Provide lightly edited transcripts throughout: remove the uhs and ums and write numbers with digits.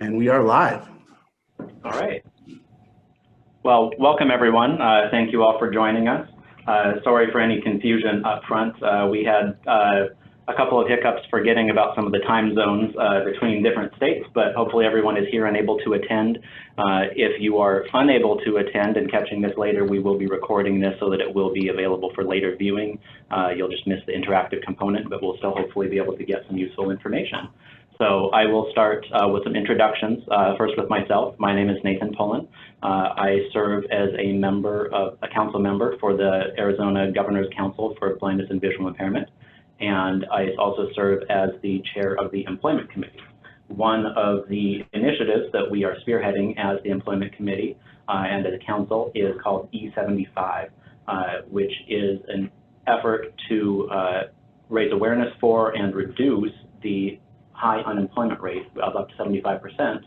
And we are live. All right. Well, welcome everyone. Thank you all for joining us. Sorry for any confusion up front. We had a couple of hiccups forgetting about some of the time zones between different states, but hopefully everyone is here and able to attend. If you are unable to attend and catching this later, we will be recording this so that it will be available for later viewing. You'll just miss the interactive component, but we'll still hopefully be able to get some useful information. So I will start with some introductions. First with myself. My name is Nathan Pullen. I serve as a council member for the Arizona Governor's Council for Blindness and Visual Impairment. And I also serve as the chair of the Employment Committee. One of the initiatives that we are spearheading as the Employment Committee and as a council is called E75, which is an effort to raise awareness for and reduce the high unemployment rate of up to 75%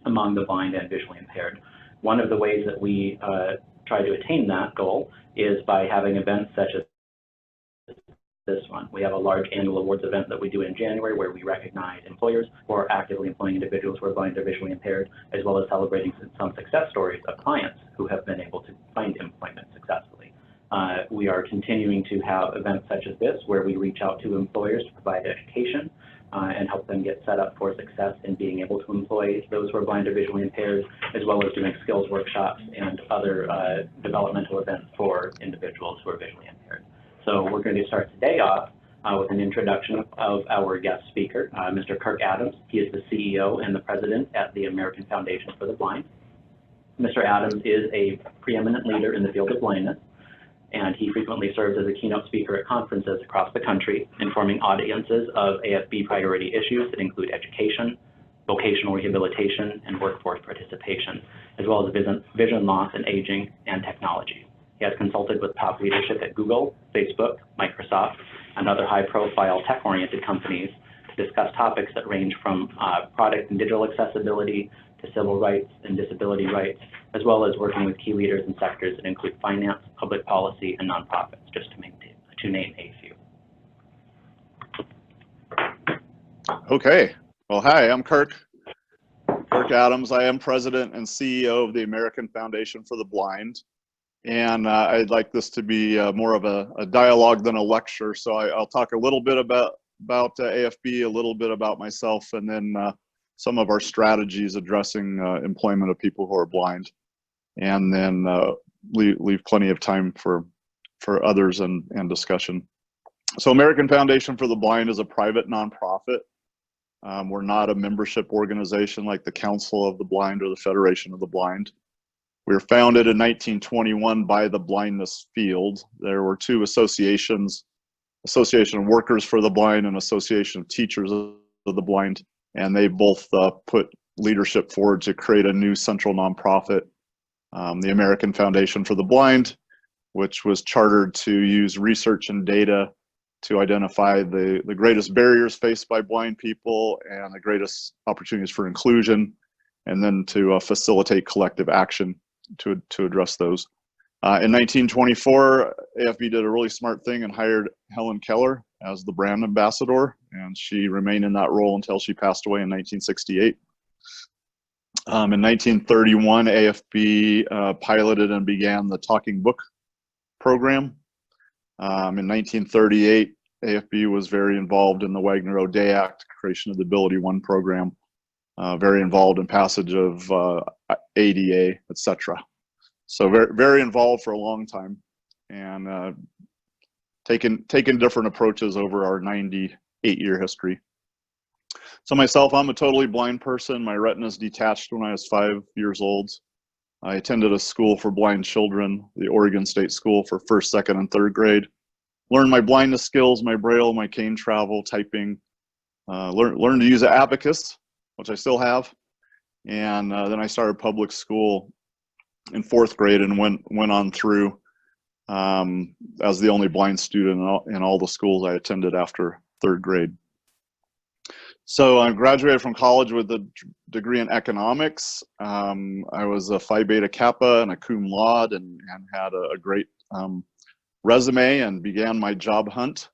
among the blind and visually impaired. One of the ways that we try to attain that goal is by having events such as this one. We have a large annual awards event that we do in January where we recognize employers who are actively employing individuals who are blind or visually impaired, as well as celebrating some success stories of clients who have been able to find employment successfully. We are continuing to have events such as this where we reach out to employers to provide education and help them get set up for success in being able to employ those who are blind or visually impaired, as well as doing skills workshops and other developmental events for individuals who are visually impaired. So we're going to start today off with an introduction of our guest speaker, Mr. Kirk Adams. He is the CEO and the president at the American Foundation for the Blind. Mr. Adams is a preeminent leader in the field of blindness, and he frequently serves as a keynote speaker at conferences across the country, informing audiences of AFB priority issues that include education, vocational rehabilitation, and workforce participation, as well as vision loss and aging and technology. He has consulted with top leadership at Google, Facebook, Microsoft, and other high-profile tech-oriented companies to discuss topics that range from product and digital accessibility to civil rights and disability rights, as well as working with key leaders in sectors that include finance, public policy, and nonprofits, just to name a few. Okay. Well, hi, I'm Kirk Adams. I am president and CEO of the American Foundation for the Blind. And I'd like this to be more of a dialogue than a lecture. So I'll talk a little bit about AFB, a little bit about myself, and then some of our strategies addressing employment of people who are blind, and then leave plenty of time for others and discussion. So American Foundation for the Blind is a private nonprofit. We're not a membership organization like the Council of the Blind or the Federation of the Blind. We were founded in 1921 by the blindness field. There were two associations, Association of Workers for the Blind and Association of Teachers of the Blind, and they both put leadership forward to create a new central nonprofit, the American Foundation for the Blind, which was chartered to use research and data to identify the greatest barriers faced by blind people and the greatest opportunities for inclusion, and then to facilitate collective action to address those. In 1924, AFB did a really smart thing and hired Helen Keller as the brand ambassador, and she remained in that role until she passed away in 1968. In 1931, AFB piloted and began the Talking Book program. In 1938, AFB was very involved in the Wagner-O'Day Act, creation of the Ability One program, very involved in passage of ADA, etc. So very, very involved for a long time, and taken different approaches over our 98-year history. So myself, I'm a totally blind person. My retina's detached when I was 5 years old. I attended a school for blind children, the Oregon State School, for first, second, and third grade. Learned my blindness skills, my braille, my cane travel, typing. Learned to use an abacus, which I still have. And then I started public school in fourth grade and went on through as the only blind student in all the schools I attended after third grade. So I graduated from college with a degree in economics. I was a Phi Beta Kappa and a cum laude, and had a great resume, and began my job hunt.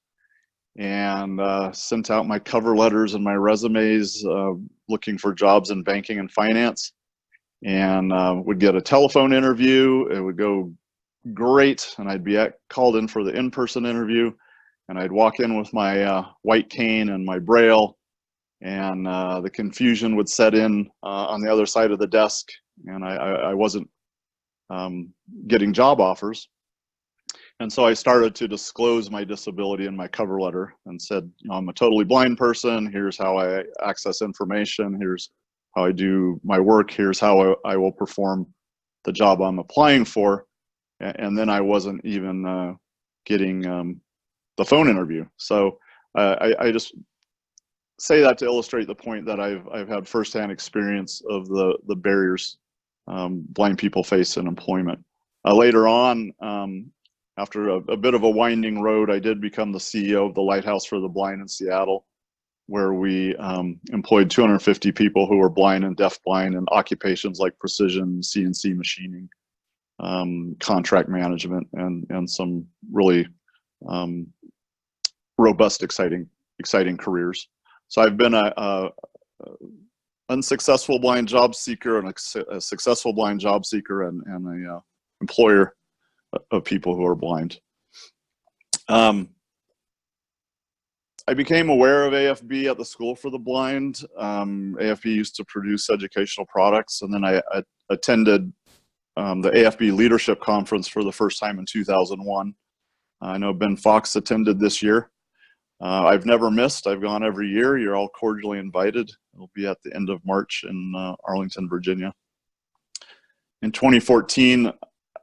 and sent out my cover letters and my resumes looking for jobs in banking and finance, and would get a telephone interview. It would go great, and I'd be called in for the in-person interview, and I'd walk in with my white cane and my braille, and the confusion would set in on the other side of the desk, and I wasn't getting job offers. And so I started to disclose my disability in my cover letter and said, you know, I'm a totally blind person. Here's how I access information. Here's how I do my work. Here's how I will perform the job I'm applying for. And then I wasn't even getting the phone interview. So I just say that to illustrate the point that I've had firsthand experience of the barriers blind people face in employment. Later on, after a bit of a winding road, I did become the CEO of the Lighthouse for the Blind in Seattle, where we employed 250 people who were blind and deafblind in occupations like precision CNC machining, contract management, and some really robust, exciting careers. So I've been a unsuccessful blind job seeker and a successful blind job seeker and a employer of people who are blind. I became aware of AFB at the School for the Blind. AFB used to produce educational products, and then I attended the AFB Leadership Conference for the first time in 2001. I know Ben Fox attended this year. I've never missed. I've gone every year. You're all cordially invited. It'll be at the end of March in Arlington, Virginia. In 2014,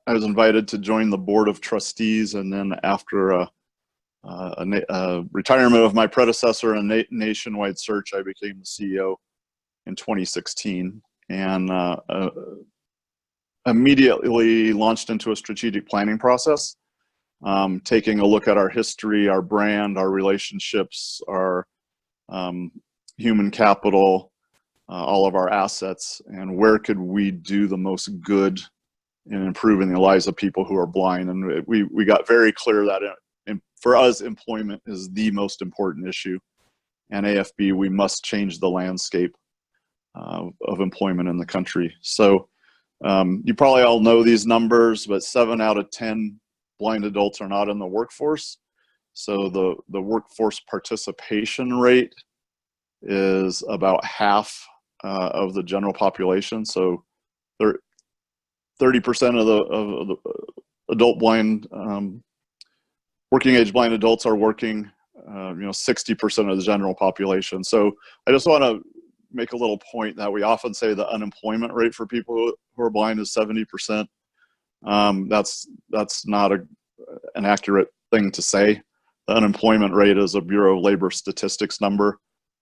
I was invited to join the board of trustees, and then after a retirement of my predecessor and a nationwide search, I became the CEO in 2016, and immediately launched into a strategic planning process, taking a look at our history, our brand, our relationships, our human capital, all of our assets, and where could we do the most good in improving the lives of people who are blind. And we got very clear that for us, employment is the most important issue. And AFB, we must change the landscape of employment in the country. So you probably all know these numbers, but 7 out of 10 blind adults are not in the workforce. So the workforce participation rate is about half of the general population. So 30% of the adult blind, working age blind adults are working, 60% of the general population. So I just want to make a little point that we often say the unemployment rate for people who are blind is 70%. That's not an accurate thing to say. The unemployment rate is a Bureau of Labor Statistics number,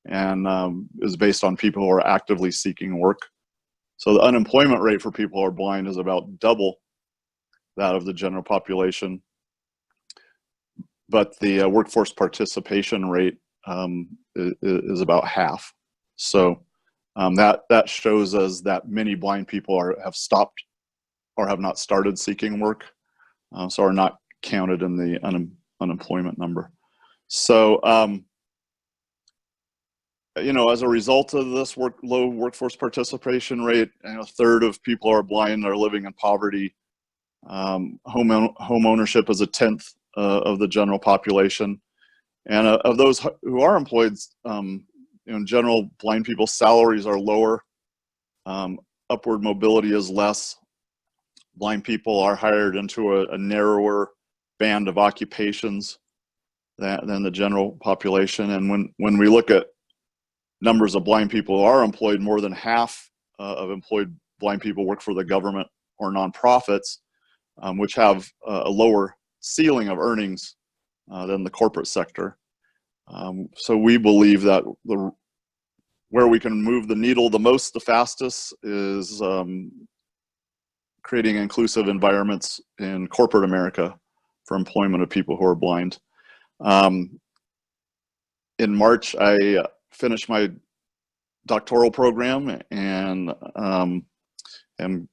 and is based on people who are actively seeking work. So the unemployment rate for people who are blind is about double that of the general population, but the workforce participation rate is about half. So that shows us that many blind people have stopped or have not started seeking work, so are not counted in the unemployment number. So as a result of this low workforce participation rate, a third of people who are blind are living in poverty. Home ownership is a tenth of the general population, and of those who are employed, in general, blind people's salaries are lower. Upward mobility is less. Blind people are hired into a narrower band of occupations than the general population. And when we look at numbers of blind people who are employed, more than half of employed blind people work for the government or nonprofits, which have a lower ceiling of earnings than the corporate sector. So we believe that where we can move the needle the most, the fastest, is creating inclusive environments in corporate America for employment of people who are blind. In March, I finished my doctoral program, and am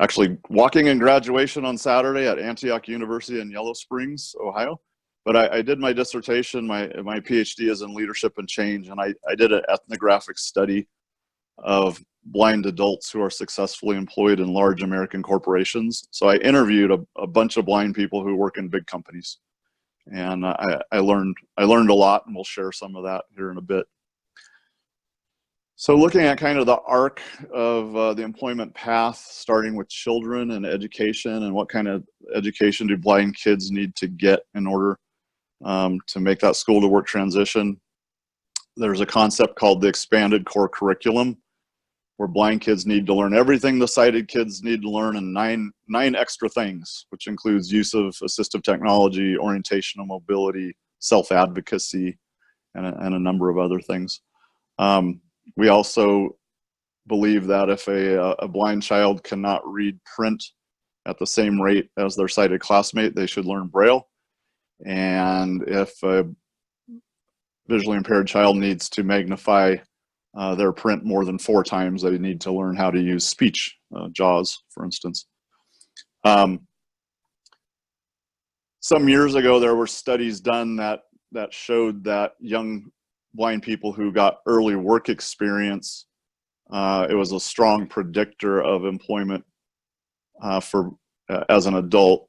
actually walking in graduation on Saturday at Antioch University in Yellow Springs, Ohio. But I did my dissertation, my PhD is in leadership and change, and I did an ethnographic study of blind adults who are successfully employed in large American corporations. So I interviewed a bunch of blind people who work in big companies, and I learned a lot, and we'll share some of that here in a bit. So looking at kind of the arc of the employment path, starting with children and education, and what kind of education do blind kids need to get in order to make that school to work transition. There's a concept called the expanded core curriculum, where blind kids need to learn everything the sighted kids need to learn, and nine extra things, which includes use of assistive technology, orientational mobility, self-advocacy, and a number of other things. We also believe that if a blind child cannot read print at the same rate as their sighted classmate, they should learn Braille. And if a visually impaired child needs to magnify their print more than 4 times, they need to learn how to use speech, JAWS, for instance. Some years ago, there were studies done that showed that young blind people who got early work experience, it was a strong predictor of employment as an adult.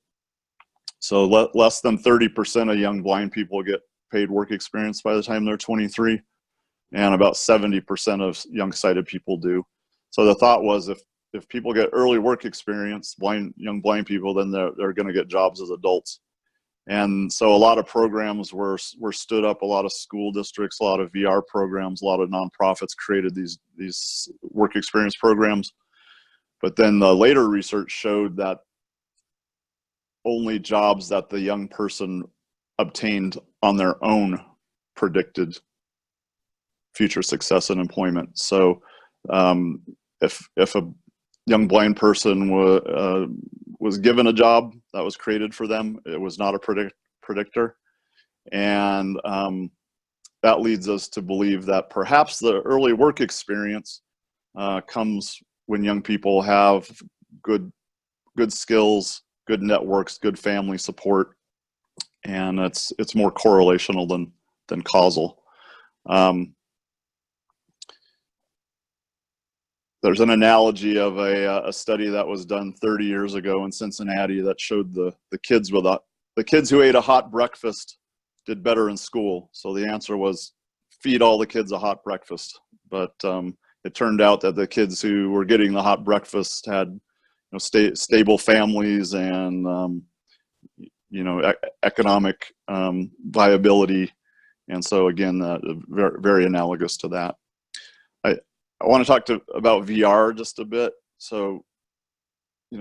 So less than 30% of young blind people get paid work experience by the time they're 23, and about 70% of young sighted people do. So the thought was, if people get early work experience, young blind people, then they're going to get jobs as adults. And so a lot of programs were stood up, a lot of school districts, a lot of VR programs, a lot of nonprofits created these work experience programs. But then the later research showed that only jobs that the young person obtained on their own predicted future success in employment. So if a young blind person was given a job that was created for them, it was not a predictor. And that leads us to believe that perhaps the early work experience comes when young people have good skills, good networks, good family support, and it's more correlational than causal. There's an analogy of a study that was done 30 years ago in Cincinnati that showed the kids who ate a hot breakfast did better in school. So the answer was feed all the kids a hot breakfast. But it turned out that the kids who were getting the hot breakfast had stable families and economic viability. And so again, very, very analogous to that. I want to talk about VR just a bit. So,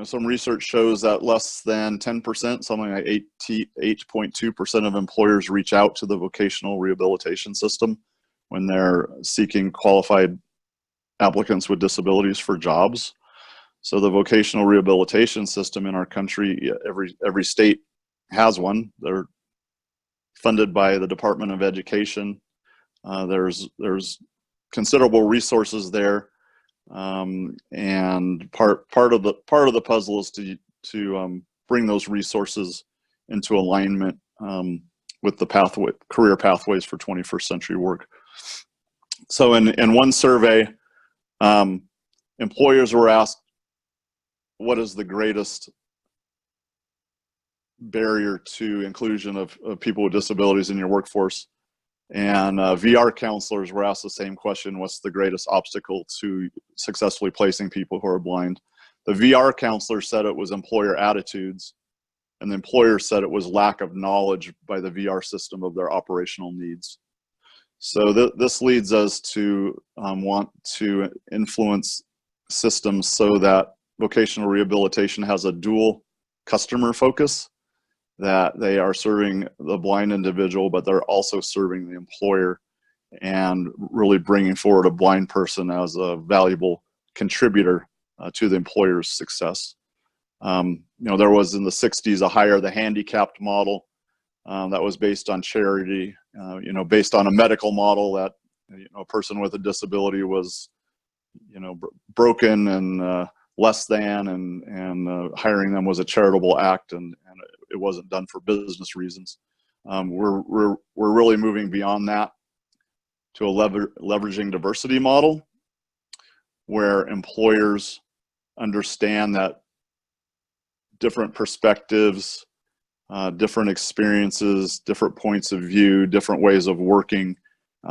some research shows that less than 10%, something like 8.2% of employers reach out to the vocational rehabilitation system when they're seeking qualified applicants with disabilities for jobs. So the vocational rehabilitation system in our country, every state has one. They're funded by the Department of Education. There's considerable resources there, and part of the puzzle is to bring those resources into alignment with the career pathways for 21st century work. So in one survey, employers were asked, what is the greatest barrier to inclusion of people with disabilities in your workforce? And VR counselors were asked the same question: what's the greatest obstacle to successfully placing people who are blind? The VR counselor said it was employer attitudes, and the employer said it was lack of knowledge by the VR system of their operational needs. So this leads us to want to influence systems so that vocational rehabilitation has a dual customer focus, that they are serving the blind individual, but they're also serving the employer and really bringing forward a blind person as a valuable contributor to the employer's success. There was in the 60s a Hire the Handicapped model that was based on charity, based on a medical model that a person with a disability was broken and less than, and hiring them was a charitable act, and it wasn't done for business reasons. We're really moving beyond that to a leveraging diversity model, where employers understand that different perspectives, different experiences, different points of view, different ways of working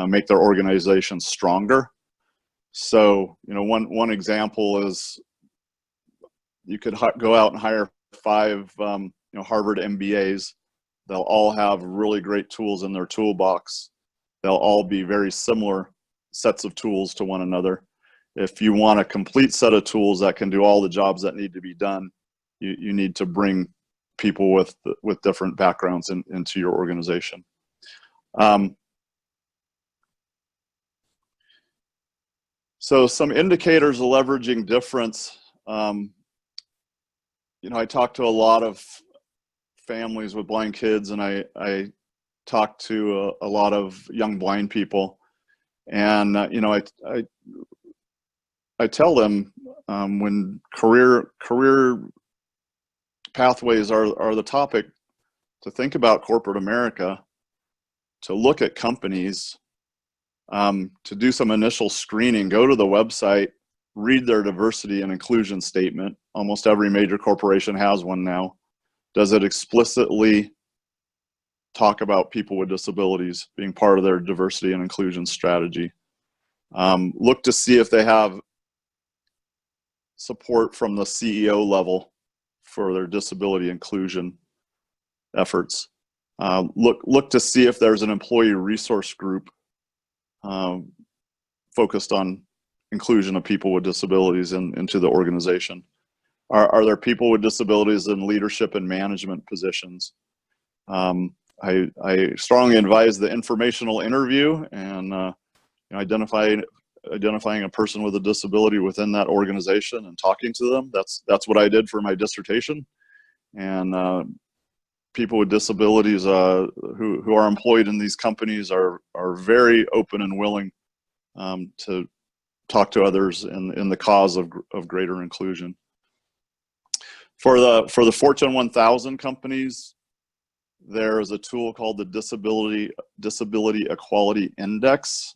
make their organization stronger. So, one example is you could go out and hire 5, Harvard MBAs. They'll all have really great tools in their toolbox. They'll all be very similar sets of tools to one another. If you want a complete set of tools that can do all the jobs that need to be done, you need to bring people with different backgrounds into your organization. So some indicators of leveraging difference. I talk to a lot of families with blind kids, and I talk to a lot of young blind people, and I tell them when career pathways are the topic, to think about corporate America, to look at companies, to do some initial screening, go to the website, read their diversity and inclusion statement. Almost every major corporation has one now. Does it explicitly talk about people with disabilities being part of their diversity and inclusion strategy? Look to see if they have support from the CEO level for their disability inclusion efforts. Look to see if there's an employee resource group focused on inclusion of people with disabilities into the organization. Are there people with disabilities in leadership and management positions? I strongly advise the informational interview and identifying a person with a disability within that organization and talking to them. That's what I did for my dissertation. And people with disabilities who are employed in these companies are very open and willing to talk to others in the cause of greater inclusion. For the Fortune 1000 companies, there is a tool called the Disability Equality Index.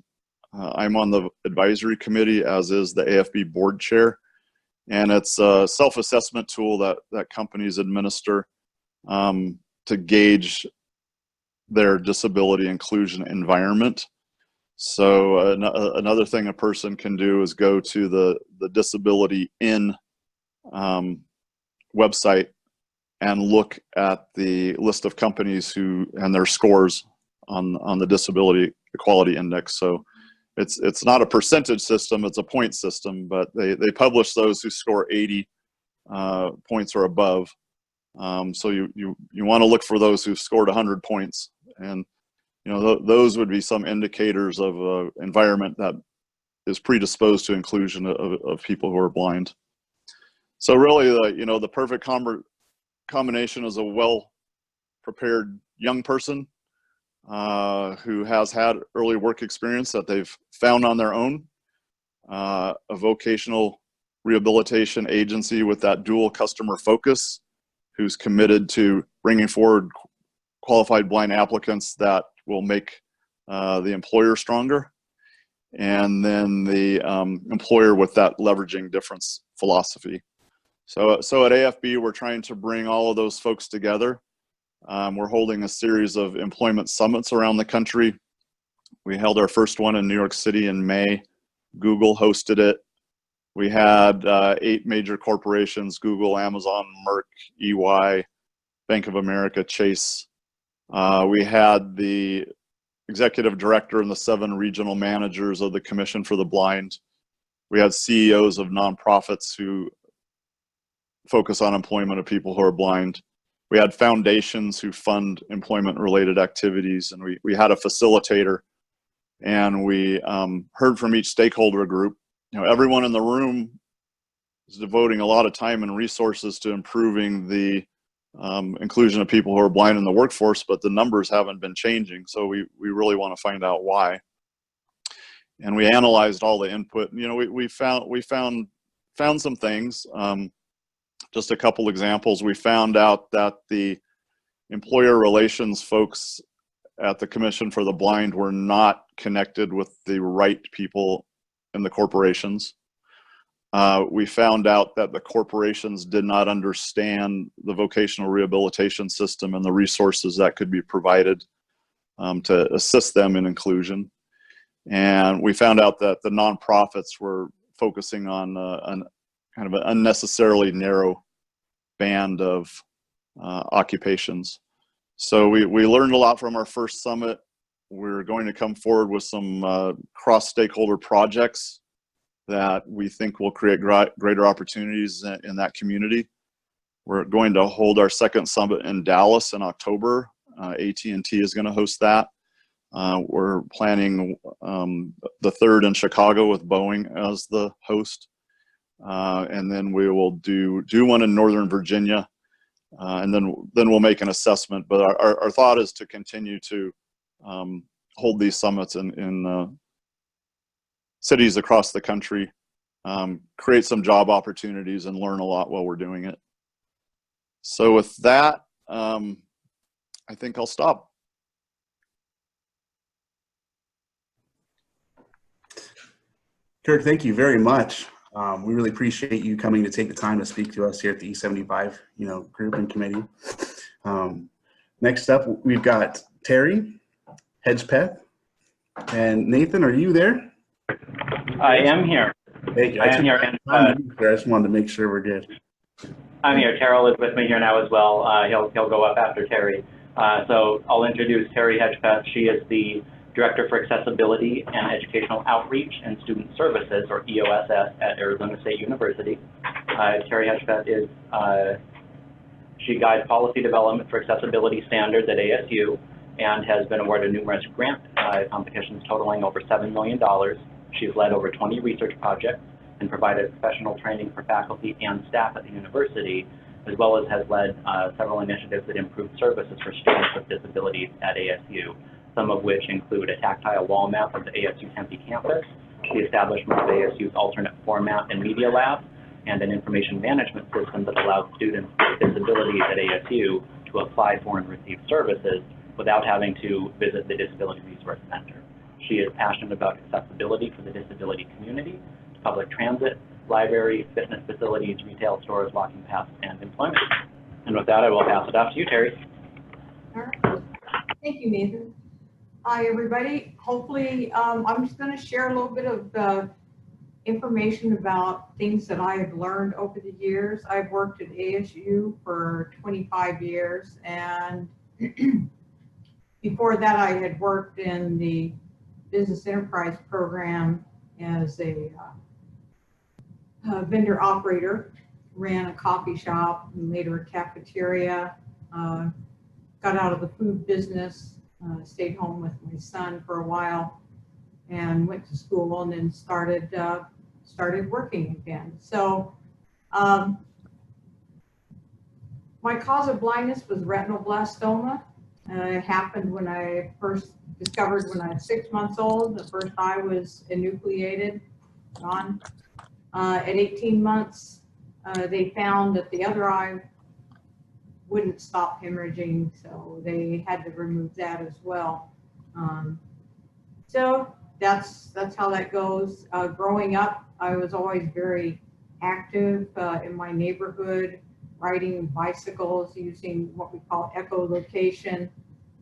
I'm on the advisory committee, as is the AFB board chair, and it's a self-assessment tool that companies administer to gauge their disability inclusion environment. So another thing a person can do is go to the Disability In website and look at the list of companies and their scores on the Disability Equality Index. So it's not a percentage system, it's a point system, but they publish those who score 80 points or above. So you want to look for those who've scored 100 points, and those would be some indicators of an environment that is predisposed to inclusion of people who are blind. So really, the perfect combination is a well-prepared young person who has had early work experience that they've found on their own, a vocational rehabilitation agency with that dual customer focus, who's committed to bringing forward qualified blind applicants that will make the employer stronger, and then the employer with that leveraging difference philosophy. So at AFB, we're trying to bring all of those folks together. We're holding a series of employment summits around the country. We held our first one in New York City in May. Google hosted it. We had 8 major corporations: Google, Amazon, Merck, EY, Bank of America, Chase. We had the executive director and the 7 regional managers of the Commission for the Blind. We had CEOs of nonprofits who focus on employment of people who are blind. We had foundations who fund employment-related activities, and we had a facilitator, and we heard from each stakeholder group. Everyone in the room is devoting a lot of time and resources to improving the inclusion of people who are blind in the workforce, but the numbers haven't been changing, so we really want to find out why. And we analyzed all the input. We found some things. Just a couple examples. We found out that the employer relations folks at the Commission for the Blind were not connected with the right people in the corporations. We found out that the corporations did not understand the vocational rehabilitation system and the resources that could be provided to assist them in inclusion. And we found out that the nonprofits were focusing on kind of an unnecessarily narrow band of occupations. So we learned a lot from our first summit. We're going to come forward with some cross-stakeholder projects that we think will create greater opportunities in that community. We're going to hold our second summit in Dallas in October. AT&T is going to host that. We're planning the third in Chicago with Boeing as the host. And then we will do one in Northern Virginia. And then we'll make an assessment. But our thought is to continue to hold these summits in cities across the country, create some job opportunities, and learn a lot while we're doing it. So with that, I think I'll stop. Kirk, thank you very much. We really appreciate you coming to take the time to speak to us here at the E75, group and committee. Next up, we've got Terry Hedgepeth. And Nathan, are you there? I am here. Thank you. I am here. And, I just wanted to make sure we're good. I'm here. Terrell is with me here now as well. He'll go up after Terry. So I'll introduce Terry Hedgepeth. She is the Director for Accessibility and Educational Outreach and Student Services, or EOSS, at Arizona State University. Terry Hedgepeth is, she guides policy development for accessibility standards at ASU and has been awarded numerous grant competitions totaling over $7 million. She's led over 20 research projects and provided professional training for faculty and staff at the university, as well as has led several initiatives that improve services for students with disabilities at ASU, some of which include a tactile wall map of the ASU Tempe campus, the establishment of ASU's alternate format and media lab, and an information management system that allows students with disabilities at ASU to apply for and receive services without having to visit the Disability Resource Center. She is passionate about accessibility for the disability community, public transit, libraries, fitness facilities, retail stores, walking paths, and employment. And with that, I will pass it off to you, Terry. All right. Thank you, Nathan. Hi, everybody. Hopefully, I'm just going to share a little bit of information about things that I have learned over the years. I've worked at ASU for 25 years, and before that, I had worked in the business enterprise program as a vendor operator, ran a coffee shop and later a cafeteria, got out of the food business, stayed home with my son for a while and went to school and then started working again. So my cause of blindness was retinoblastoma. It happened when I first discovered when I was 6 months old. The first eye was enucleated, gone. At 18 months, they found that the other eye wouldn't stop hemorrhaging, so they had to remove that as well. So that's how that goes. Growing up, I was always very active in my neighborhood, riding bicycles, using what we call echolocation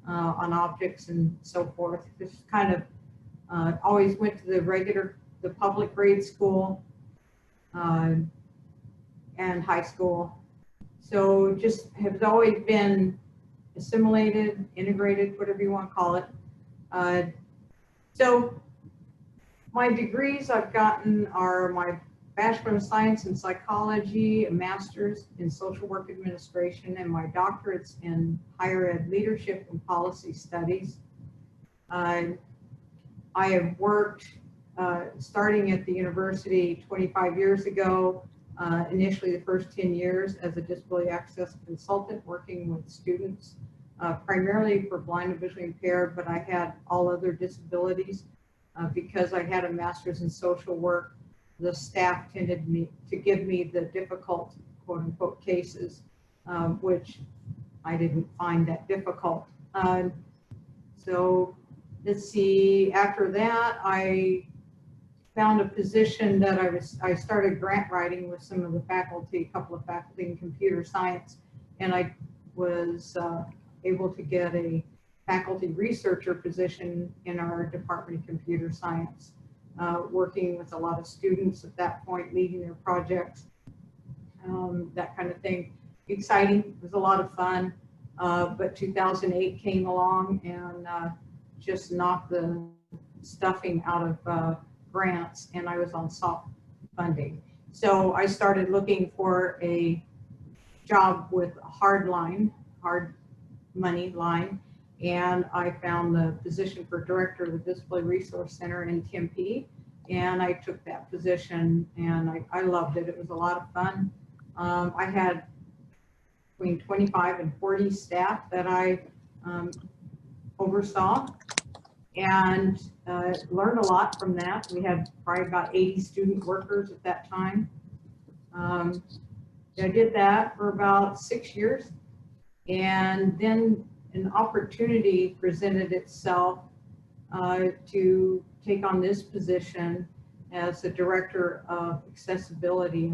on objects and so forth. Just kind of always went to the public grade school and high school. So just has always been assimilated, integrated, whatever you want to call it. So my degrees I've gotten are my Bachelor of Science in Psychology, a Master's in Social Work Administration, and my doctorates in Higher Ed Leadership and Policy Studies. I have worked starting at the university 25 years ago, initially the first 10 years as a disability access consultant working with students, primarily for blind and visually impaired, but I had all other disabilities. Because I had a master's in social work, the staff tended to give me the difficult, quote unquote, cases, which I didn't find that difficult. So let's see, after that, I found a position that I started grant writing with some of the faculty, a couple of faculty in computer science, and I was able to get a faculty researcher position in our Department of Computer Science, working with a lot of students at that point, leading their projects, that kind of thing. Exciting, it was a lot of fun, but 2008 came along and just knocked the stuffing out of grants, and I was on soft funding. So I started looking for a job with a hard money line, and I found the position for director of the Disability Resource Center in Tempe, and I took that position, and I loved it. It was a lot of fun. I had between 25 and 40 staff that I oversaw, and learned a lot from that. We had probably about 80 student workers at that time. I did that for about 6 years, and then an opportunity presented itself to take on this position as the director of accessibility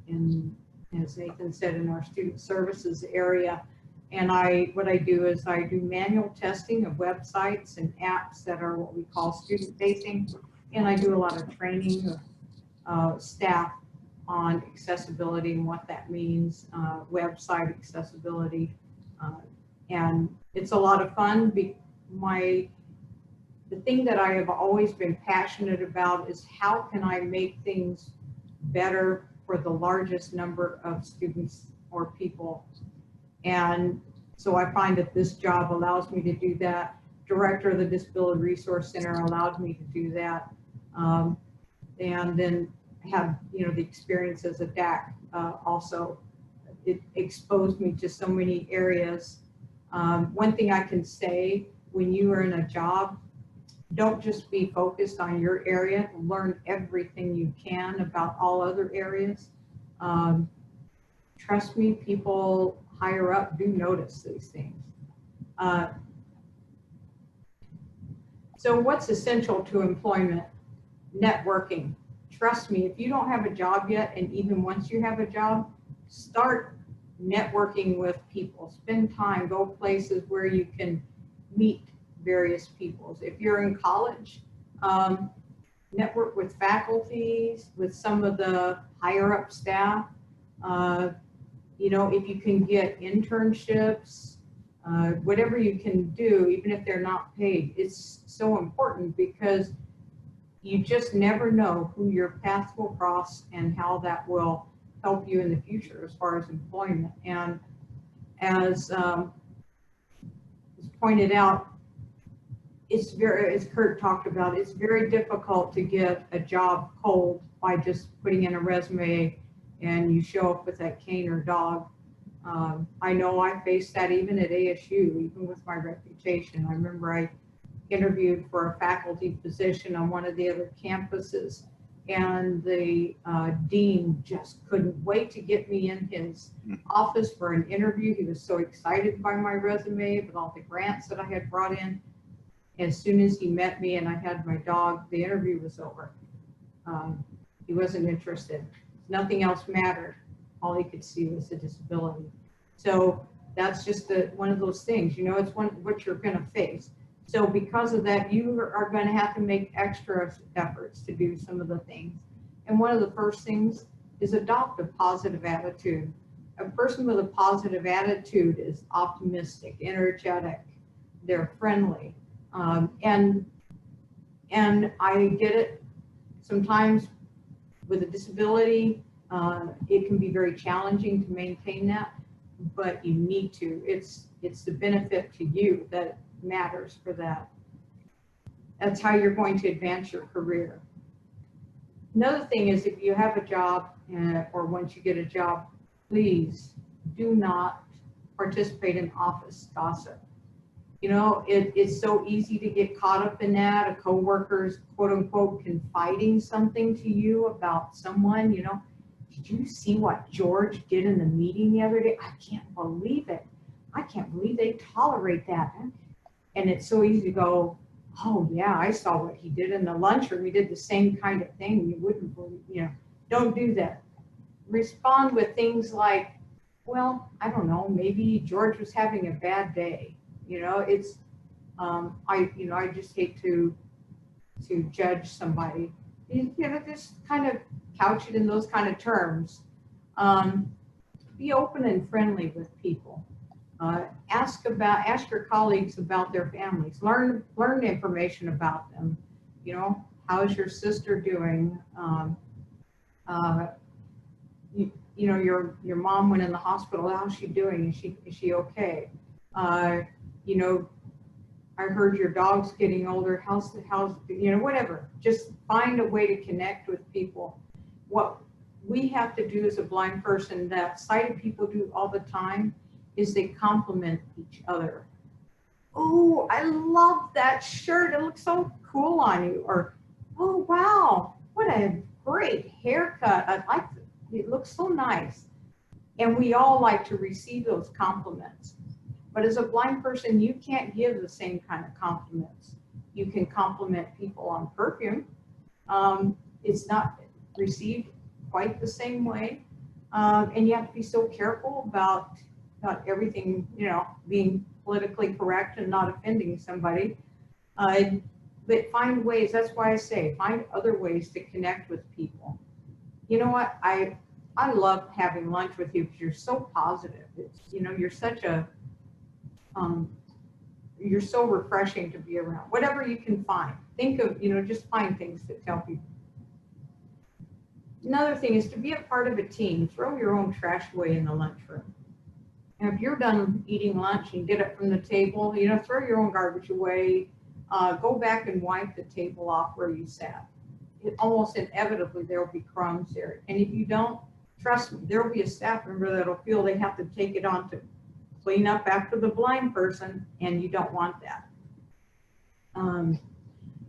in, as Nathan said, in our student services area. And what I do is I do manual testing of websites and apps that are what we call student facing, and I do a lot of training of staff on accessibility and what that means, website accessibility, and it's a lot of fun. The thing that I have always been passionate about is how can I make things better for the largest number of students or people. And so I find that this job allows me to do that. Director of the Disability Resource Center allowed me to do that. And then have, the experience as a DAC also. It exposed me to so many areas. One thing I can say, when you are in a job, don't just be focused on your area, learn everything you can about all other areas. Trust me, people higher up do notice these things. So what's essential to employment? Networking. Trust me, if you don't have a job yet, and even once you have a job, start networking with people. Spend time, go places where you can meet various people. If you're in college, network with faculties, with some of the higher up staff. If you can get internships, whatever you can do, even if they're not paid, it's so important, because you just never know who your path will cross and how that will help you in the future as far as employment. And as pointed out, it's very, as Kurt talked about, it's very difficult to get a job cold by just putting in a resume and you show up with that cane or dog. I know I faced that even at ASU, even with my reputation. I remember I interviewed for a faculty position on one of the other campuses, and the dean just couldn't wait to get me in his office for an interview. He was so excited by my resume, with all the grants that I had brought in. As soon as he met me and I had my dog, the interview was over. He wasn't interested. Nothing else mattered. All he could see was the disability. So that's just one of those things, it's what you're going to face. So because of that, you are going to have to make extra efforts to do some of the things. And one of the first things is adopt a positive attitude. A person with a positive attitude is optimistic, energetic, they're friendly. And I get it. Sometimes with a disability, it can be very challenging to maintain that, but you need to. It's the benefit to you that matters for that. That's how you're going to advance your career. Another thing is, if you have a job, or once you get a job, please do not participate in office gossip. It's so easy to get caught up in that. A coworker's quote unquote confiding something to you about someone, did you see what George did in the meeting the other day? I can't believe it. I can't believe they tolerate that. And it's so easy to go, oh yeah, I saw what he did in the lunchroom. He did the same kind of thing. You wouldn't believe, you know, don't do that. Respond with things like, well, I don't know, maybe George was having a bad day. You know, it's, I just hate to judge somebody. You know, just kind of couch it in those kind of terms. Be open and friendly with people. Ask your colleagues about their families. Learn information about them. You know, how's your sister doing? You know, your mom went in the hospital. How's she doing? Is she okay? You know, I heard your dog's getting older. How's you know, whatever. Just find a way to connect with people. What we have to do as a blind person that sighted people do all the time is they compliment each other. Oh, I love that shirt. It looks so cool on you. Or, oh, wow, what a great haircut. I like it. It looks so nice. And we all like to receive those compliments. But as a blind person, you can't give the same kind of compliments. You can compliment people on perfume. It's not received quite the same way. And you have to be so careful about everything, you know, being politically correct and not offending somebody. But find ways, that's why I say, find other ways to connect with people. You know what, I love having lunch with you because you're so positive. It's, you know, you're such a, you're so refreshing to be around. Whatever you can find, think of, you know, just find things to tell people. Another thing is to be a part of a team. Throw your own trash away in the lunchroom. And if you're done eating lunch and get up from the table, you know, throw your own garbage away. Go back and wipe the table off where you sat. Almost inevitably there will be crumbs there. And if you don't, trust me, there will be a staff member that'll feel they have to take it on to clean up after the blind person, and you don't want that.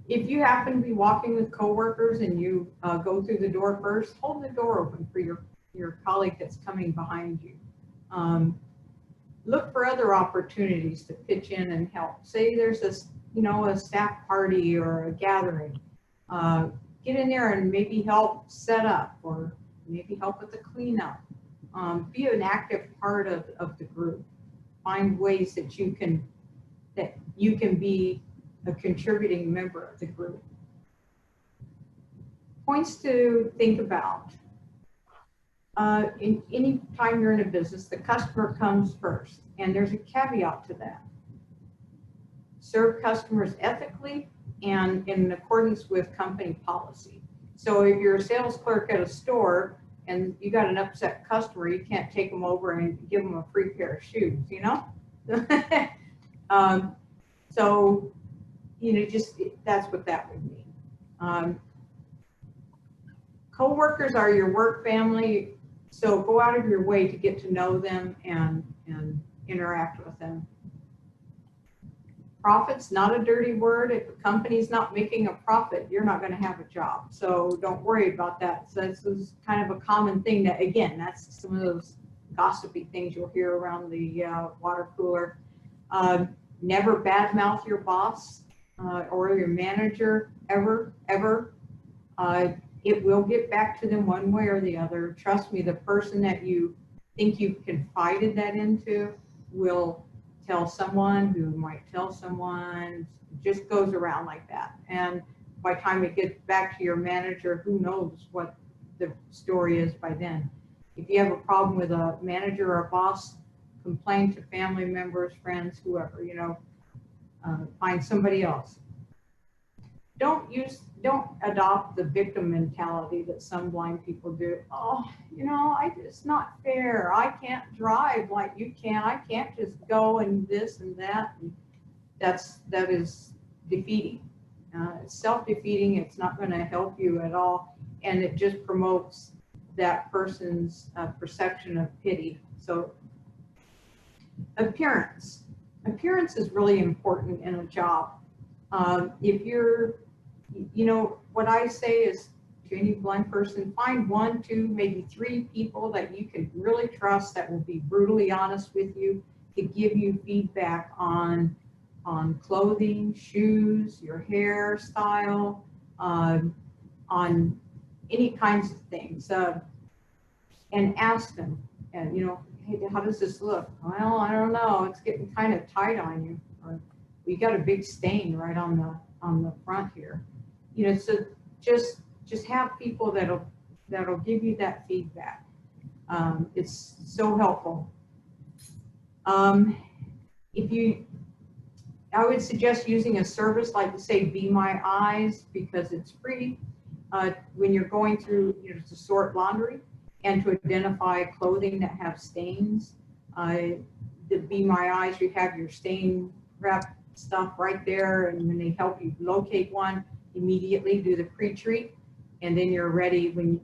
If you happen to be walking with coworkers and you go through the door first, hold the door open for your colleague that's coming behind you. Look for other opportunities to pitch in and help. Say there's a, you know, a staff party or a gathering. Get in there and maybe help set up or maybe help with the cleanup. Be an active part of the group. Find ways that you can be a contributing member of the group. Points to think about. In any time you're in a business, the customer comes first, and there's a caveat to that. Serve customers ethically and in accordance with company policy. So if you're a sales clerk at a store and you got an upset customer, you can't take them over and give them a free pair of shoes, you know? So, you know, just that's what that would mean. Co-workers are your work family, so go out of your way to get to know them and interact with them. Profit's not a dirty word. If a company's not making a profit, you're not going to have a job. So don't worry about that. So this is kind of a common thing that, again, that's some of those gossipy things you'll hear around the water cooler. Never badmouth your boss or your manager ever. It will get back to them one way or the other. Trust me, the person that you think you've confided that into will tell someone who might tell someone. It just goes around like that. And by the time it gets back to your manager, who knows what the story is by then. If you have a problem with a manager or a boss, complain to family members, friends, whoever, you know, find somebody else. Don't adopt the victim mentality that some blind people do. Oh, you know, it's not fair. I can't drive like you can. I can't just go and this and that. And that is defeating. It's self-defeating. It's not going to help you at all, and it just promotes that person's perception of pity. So, appearance is really important in a job. If you're, you know, what I say is to any blind person, find 1, 2, maybe 3 people that you can really trust that will be brutally honest with you to give you feedback on clothing, shoes, your hairstyle, on any kinds of things, and ask them, and hey, how does this look? Well, I don't know, it's getting kind of tight on you, or you got a big stain right on the front here. So just have people that'll give you that feedback. It's so helpful. I would suggest using a service like, say, Be My Eyes, because it's free when you're going through, to sort laundry and to identify clothing that have stains. The Be My Eyes, you have your stain wrap stuff right there, and when they help you locate one, immediately do the pre-treat, and then you're ready when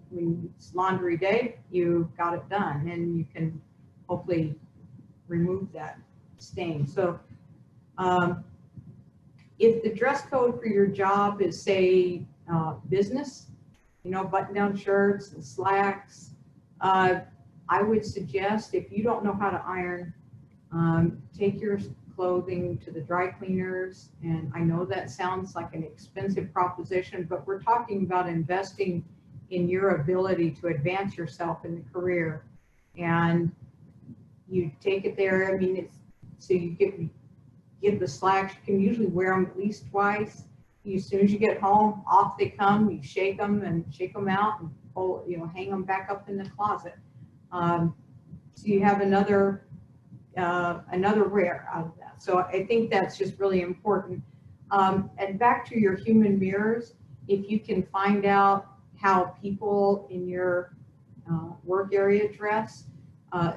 it's laundry day, you got it done, and you can hopefully remove that stain. So if the dress code for your job is, say, business, button-down shirts and slacks, I would suggest, if you don't know how to iron, take your clothing to the dry cleaners. And I know that sounds like an expensive proposition, but we're talking about investing in your ability to advance yourself in the career. And you take it there. I mean, so you get the slacks. You can usually wear them at least twice. As soon as you get home, off they come. You shake them out and pull, hang them back up in the closet. So you have another wear out of that. So I think that's just really important. And back to your human mirrors, if you can find out how people in your work area dress,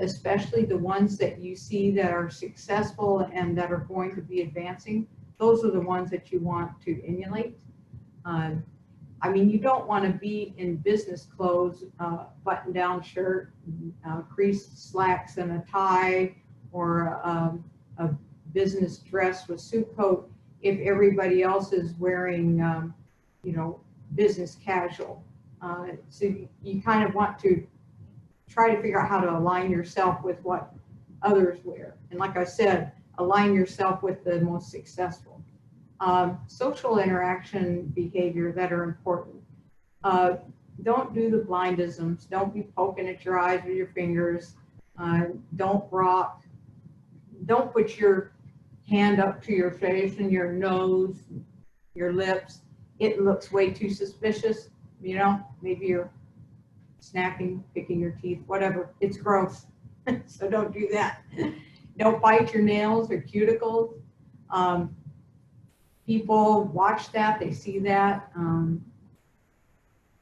especially the ones that you see that are successful and that are going to be advancing, those are the ones that you want to emulate. I mean, you don't want to be in business clothes, button-down shirt, creased slacks and a tie, or a business dress with suit coat if everybody else is wearing, business casual. So you kind of want to try to figure out how to align yourself with what others wear. And like I said, align yourself with the most successful. Social interaction behavior that are important. Don't do the blindisms. Don't be poking at your eyes with your fingers. Don't rock. Don't put your hand up to your face and your nose, your lips. It looks way too suspicious. Maybe you're snacking, picking your teeth, whatever. It's gross. So don't do that. Don't bite your nails or cuticles. People watch that, they see that,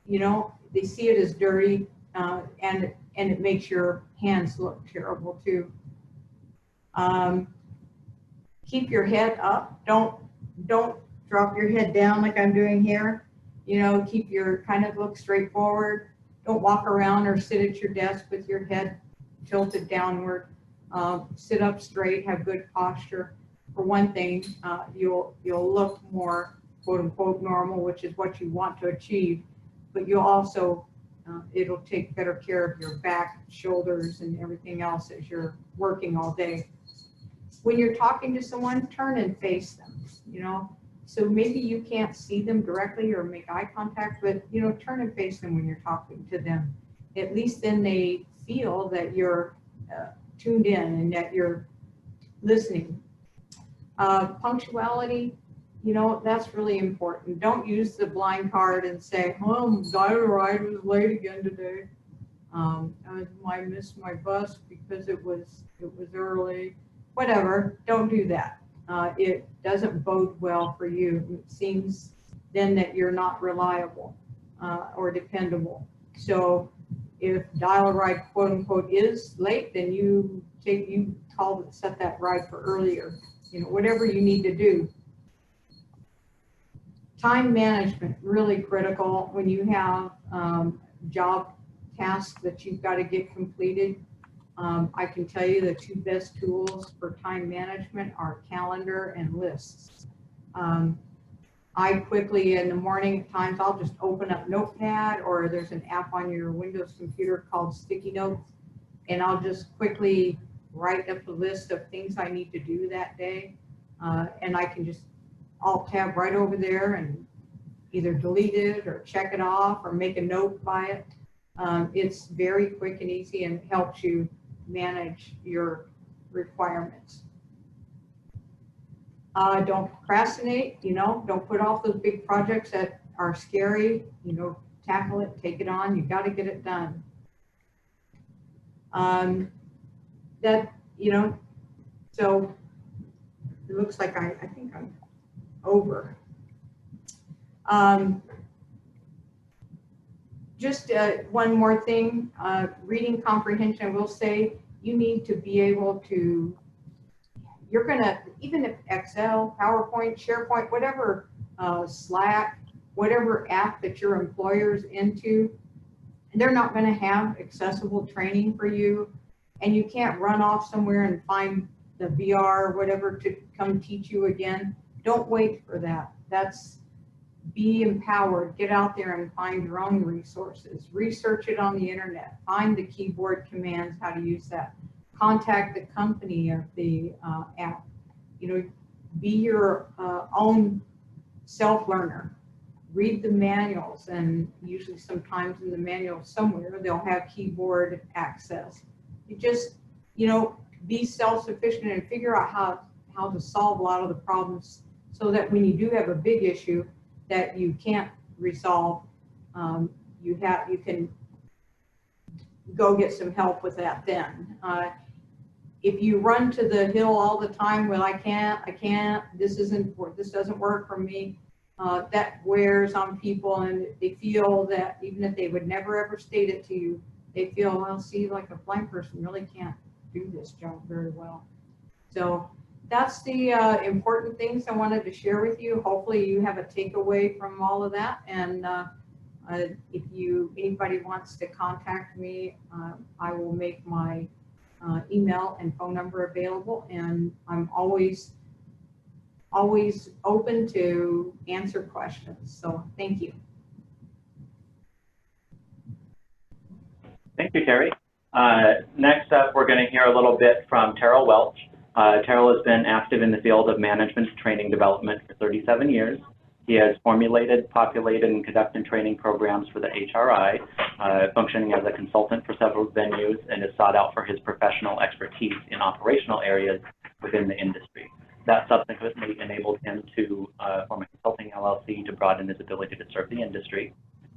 they see it as dirty, and it makes your hands look terrible too. Keep your head up. Don't drop your head down like I'm doing here. Keep your look straight forward. Don't walk around or sit at your desk with your head tilted downward. Sit up straight, have good posture. For one thing, you'll look more quote unquote normal, which is what you want to achieve, but you'll also, it'll take better care of your back, shoulders, and everything else as you're working all day. When you're talking to someone, turn and face them, so maybe you can't see them directly or make eye contact, but turn and face them when you're talking to them. At least then they feel that you're tuned in and that you're listening. Punctuality, that's really important. Don't use the blind card and say, oh, ride was late again today. I missed my bus because it was early. Whatever, don't do that. It doesn't bode well for you. It seems then that you're not reliable or dependable. So if dial a ride quote unquote is late, then you set that ride for earlier. Whatever you need to do. Time management, really critical when you have job tasks that you've got to get completed. I can tell you the two best tools for time management are calendar and lists. I quickly in the morning at times, I'll just open up Notepad, or there's an app on your Windows computer called Sticky Notes, and I'll just quickly write up a list of things I need to do that day. And I can just alt tab right over there and either delete it or check it off or make a note by it. It's very quick and easy and helps you manage your requirements. Don't procrastinate, don't put off those big projects that are scary, tackle it, take it on, you got to get it done. So it looks like I think I'm over. Just one more thing, reading comprehension, I will say you need to be able to, you're gonna, even if Excel, PowerPoint, SharePoint, whatever, Slack, whatever app that your employer's into, they're not gonna have accessible training for you, and you can't run off somewhere and find the VR or whatever to come teach you again. Don't wait for that. Be empowered, get out there and find your own resources, research it on the internet, find the keyboard commands, how to use that, contact the company of the app, be your own self-learner, read the manuals, and usually sometimes in the manual somewhere they'll have keyboard access. You just, be self-sufficient and figure out how to solve a lot of the problems so that when you do have a big issue that you can't resolve, you can go get some help with that then. If you run to the hill all the time, well, I can't, this doesn't work for me, that wears on people, and they feel that even if they would never ever state it to you, they feel, well, see, like a blind person really can't do this job very well. So that's the important things I wanted to share with you. Hopefully you have a takeaway from all of that. And if anybody wants to contact me, I will make my email and phone number available. And I'm always open to answer questions. So thank you. Thank you, Terry. Next up, we're going to hear a little bit from Terrell Welch. Terrell has been active in the field of management training development for 37 years. He has formulated, populated, and conducted training programs for the HRI, functioning as a consultant for several venues, and is sought out for his professional expertise in operational areas within the industry. That subsequently enabled him to form a consulting LLC to broaden his ability to serve the industry.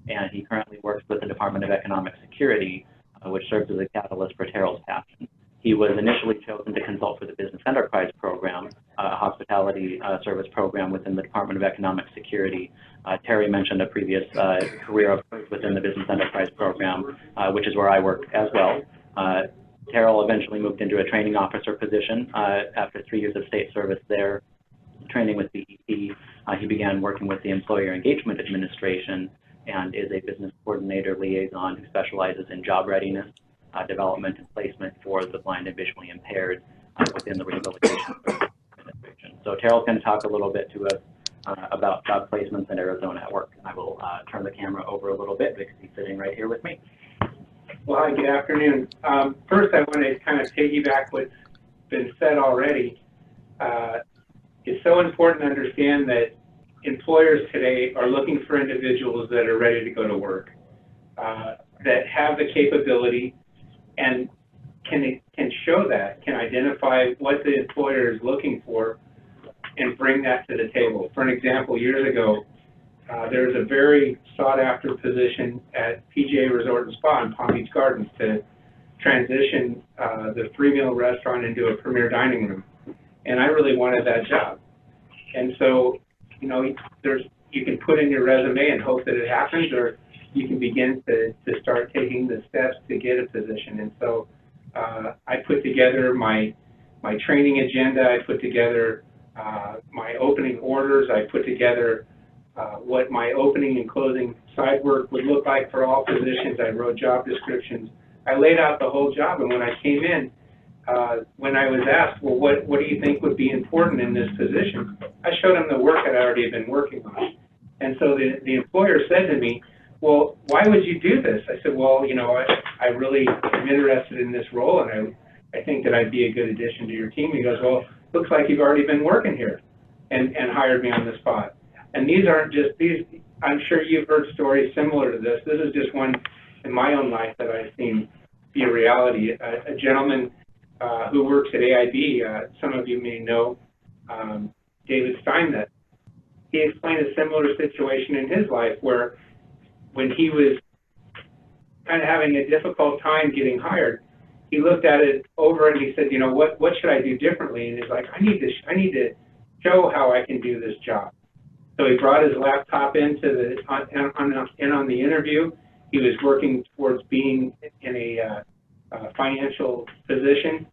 And he currently works with the Department of Economic Security, which serves as a catalyst for Terrell's passion. He was initially chosen to consult for the Business Enterprise Program, a hospitality service program within the Department of Economic Security. Terry mentioned a previous career of within the Business Enterprise Program, which is where I work as well. Terrell eventually moved into a training officer position after 3 years of state service there, training with BEP. He began working with the Employer Engagement Administration and is a business coordinator liaison who specializes in job readiness, development and placement for the blind and visually impaired within the Rehabilitation Administration. So Terrell's going to talk a little bit to us about job placements in Arizona at work. I will turn the camera over a little bit because he's sitting right here with me. Well, hi, good afternoon. First, I want to kind of piggyback what's been said already. It's so important to understand that employers today are looking for individuals that are ready to go to work, that have the capability and can show that, can identify what the employer is looking for and bring that to the table. For an example, years ago, there was a very sought-after position at PGA Resort and Spa in Palm Beach Gardens to transition the free meal restaurant into a premier dining room. And I really wanted that job. And so, you can put in your resume and hope that it happens, or you can begin to start taking the steps to get a position. And so I put together my training agenda, I put together my opening orders, I put together what my opening and closing side work would look like for all positions. I wrote job descriptions. I laid out the whole job, and when I came in, when I was asked, well, what do you think would be important in this position? I showed them the work that I already had been working on. And so the employer said to me, well, why would you do this? I said, well, I really am interested in this role, and I think that I'd be a good addition to your team. He goes, well, looks like you've already been working here and hired me on the spot. And these aren't just these, I'm sure you've heard stories similar to this. This is just one in my own life that I've seen be a reality. A gentleman who works at AIB, some of you may know David Steinmetz. He explained a similar situation in his life where when he was kind of having a difficult time getting hired, he looked at it over and he said, you know, what should I do differently? And he's like, I need to show how I can do this job. So he brought his laptop into the on the interview. He was working towards being in a financial position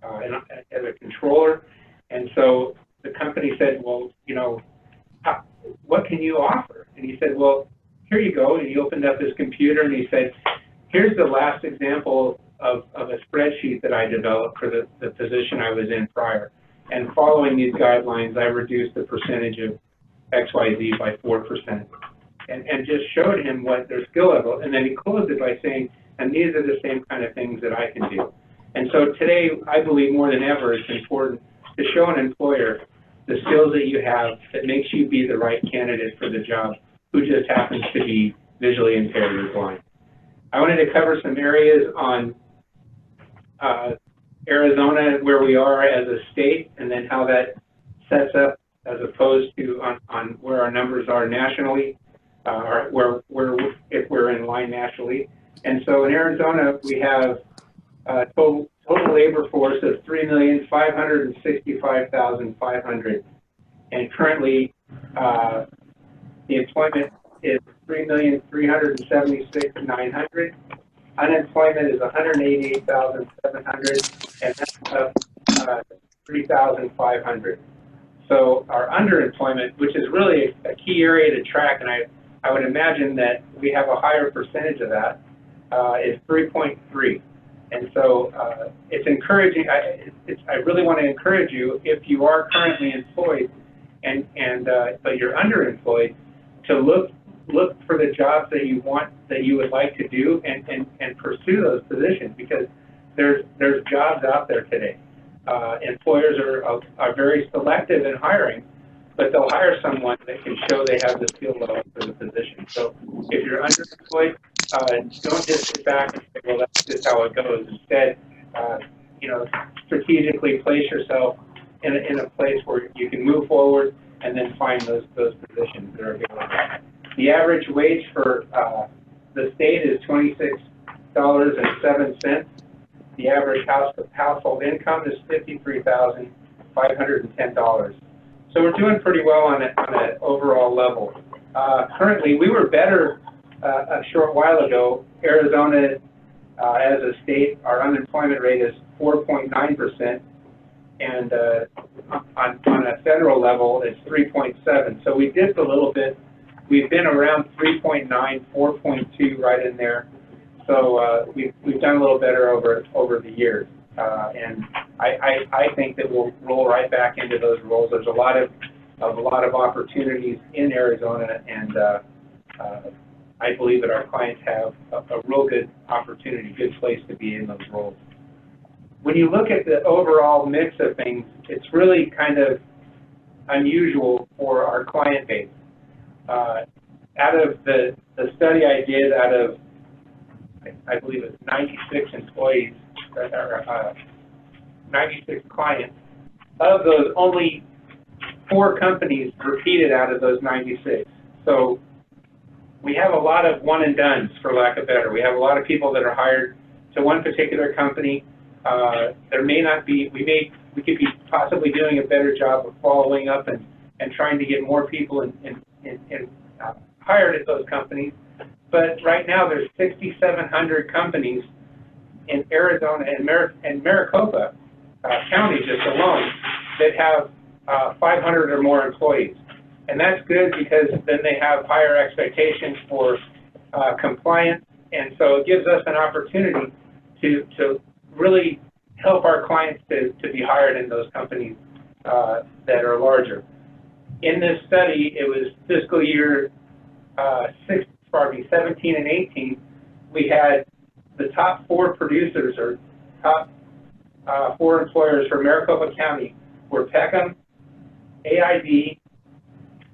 as a controller, and so the company said, well, you know, what can you offer? And he said, well, here you go. And he opened up his computer and he said, here's the last example of a spreadsheet that I developed for the position I was in prior. And following these guidelines, I reduced the percentage of XYZ by 4%. And just showed him what their skill level. And then he closed it by saying, and these are the same kind of things that I can do. And so today, I believe more than ever, it's important to show an employer the skills that you have that makes you be the right candidate for the job, who just happens to be visually impaired or blind. I wanted to cover some areas on Arizona, where we are as a state, and then how that sets up as opposed to on where our numbers are nationally, or if we're in line nationally. And so in Arizona, we have a total labor force of 3,565,500, and currently the employment is 3,376,900. Unemployment is 188,700, and that's up 3,500. So our underemployment, which is really a key area to track, and I would imagine that we have a higher percentage of that, is 3.3. And so it's encouraging. I really want to encourage you, if you are currently employed but you're underemployed, to look for the jobs that you want, that you would like to do, and pursue those positions, because there's jobs out there today. Employers are very selective in hiring, but they'll hire someone that can show they have the skill level for the position. So if you're underemployed, don't just sit back and say, well, that's just how it goes. Instead, you know, strategically place yourself in a place where you can move forward and then find those positions that are available. The average wage for the state is $26.07. The average household income is $53,510. So we're doing pretty well on an overall level. Currently, we were better a short while ago. Arizona, as a state, our unemployment rate is 4.9%, and on a federal level, it's 3.7. So we dipped a little bit. We've been around 3.9, 4.2, right in there. So we've done a little better over the years, and I think that we'll roll right back into those roles. There's a lot of opportunities in Arizona, and I believe that our clients have a real good opportunity, good place to be in those roles. When you look at the overall mix of things, it's really kind of unusual for our client base. Out of the study I did, out of, I believe it's 96 employees, or 96 clients, of those, only 4 companies repeated out of those 96. So we have a lot of one and dones, for lack of better. We have a lot of people that are hired to one particular company. There may not be, we could be possibly doing a better job of following up and trying to get more people hired at those companies. But right now there's 6,700 companies in Arizona and Maricopa County just alone that have 500 or more employees. And that's good, because then they have higher expectations for compliance. And so it gives us an opportunity to really help our clients to be hired in those companies that are larger. In this study, it was fiscal year 17 and 18, we had the top 4 producers, or top four employers for Maricopa County were Peckham, AID,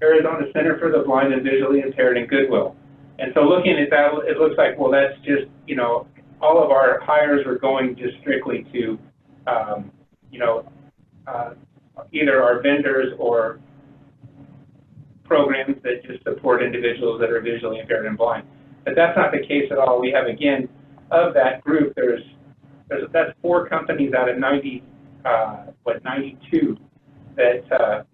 Arizona Center for the Blind and Visually Impaired, and Goodwill. And so looking at that, it looks like, well, that's just, you know, all of our hires were going just strictly to, you know, either our vendors or programs that just support individuals that are visually impaired and blind. But that's not the case at all. We have, again, of that group, that's 4 companies out of 92 that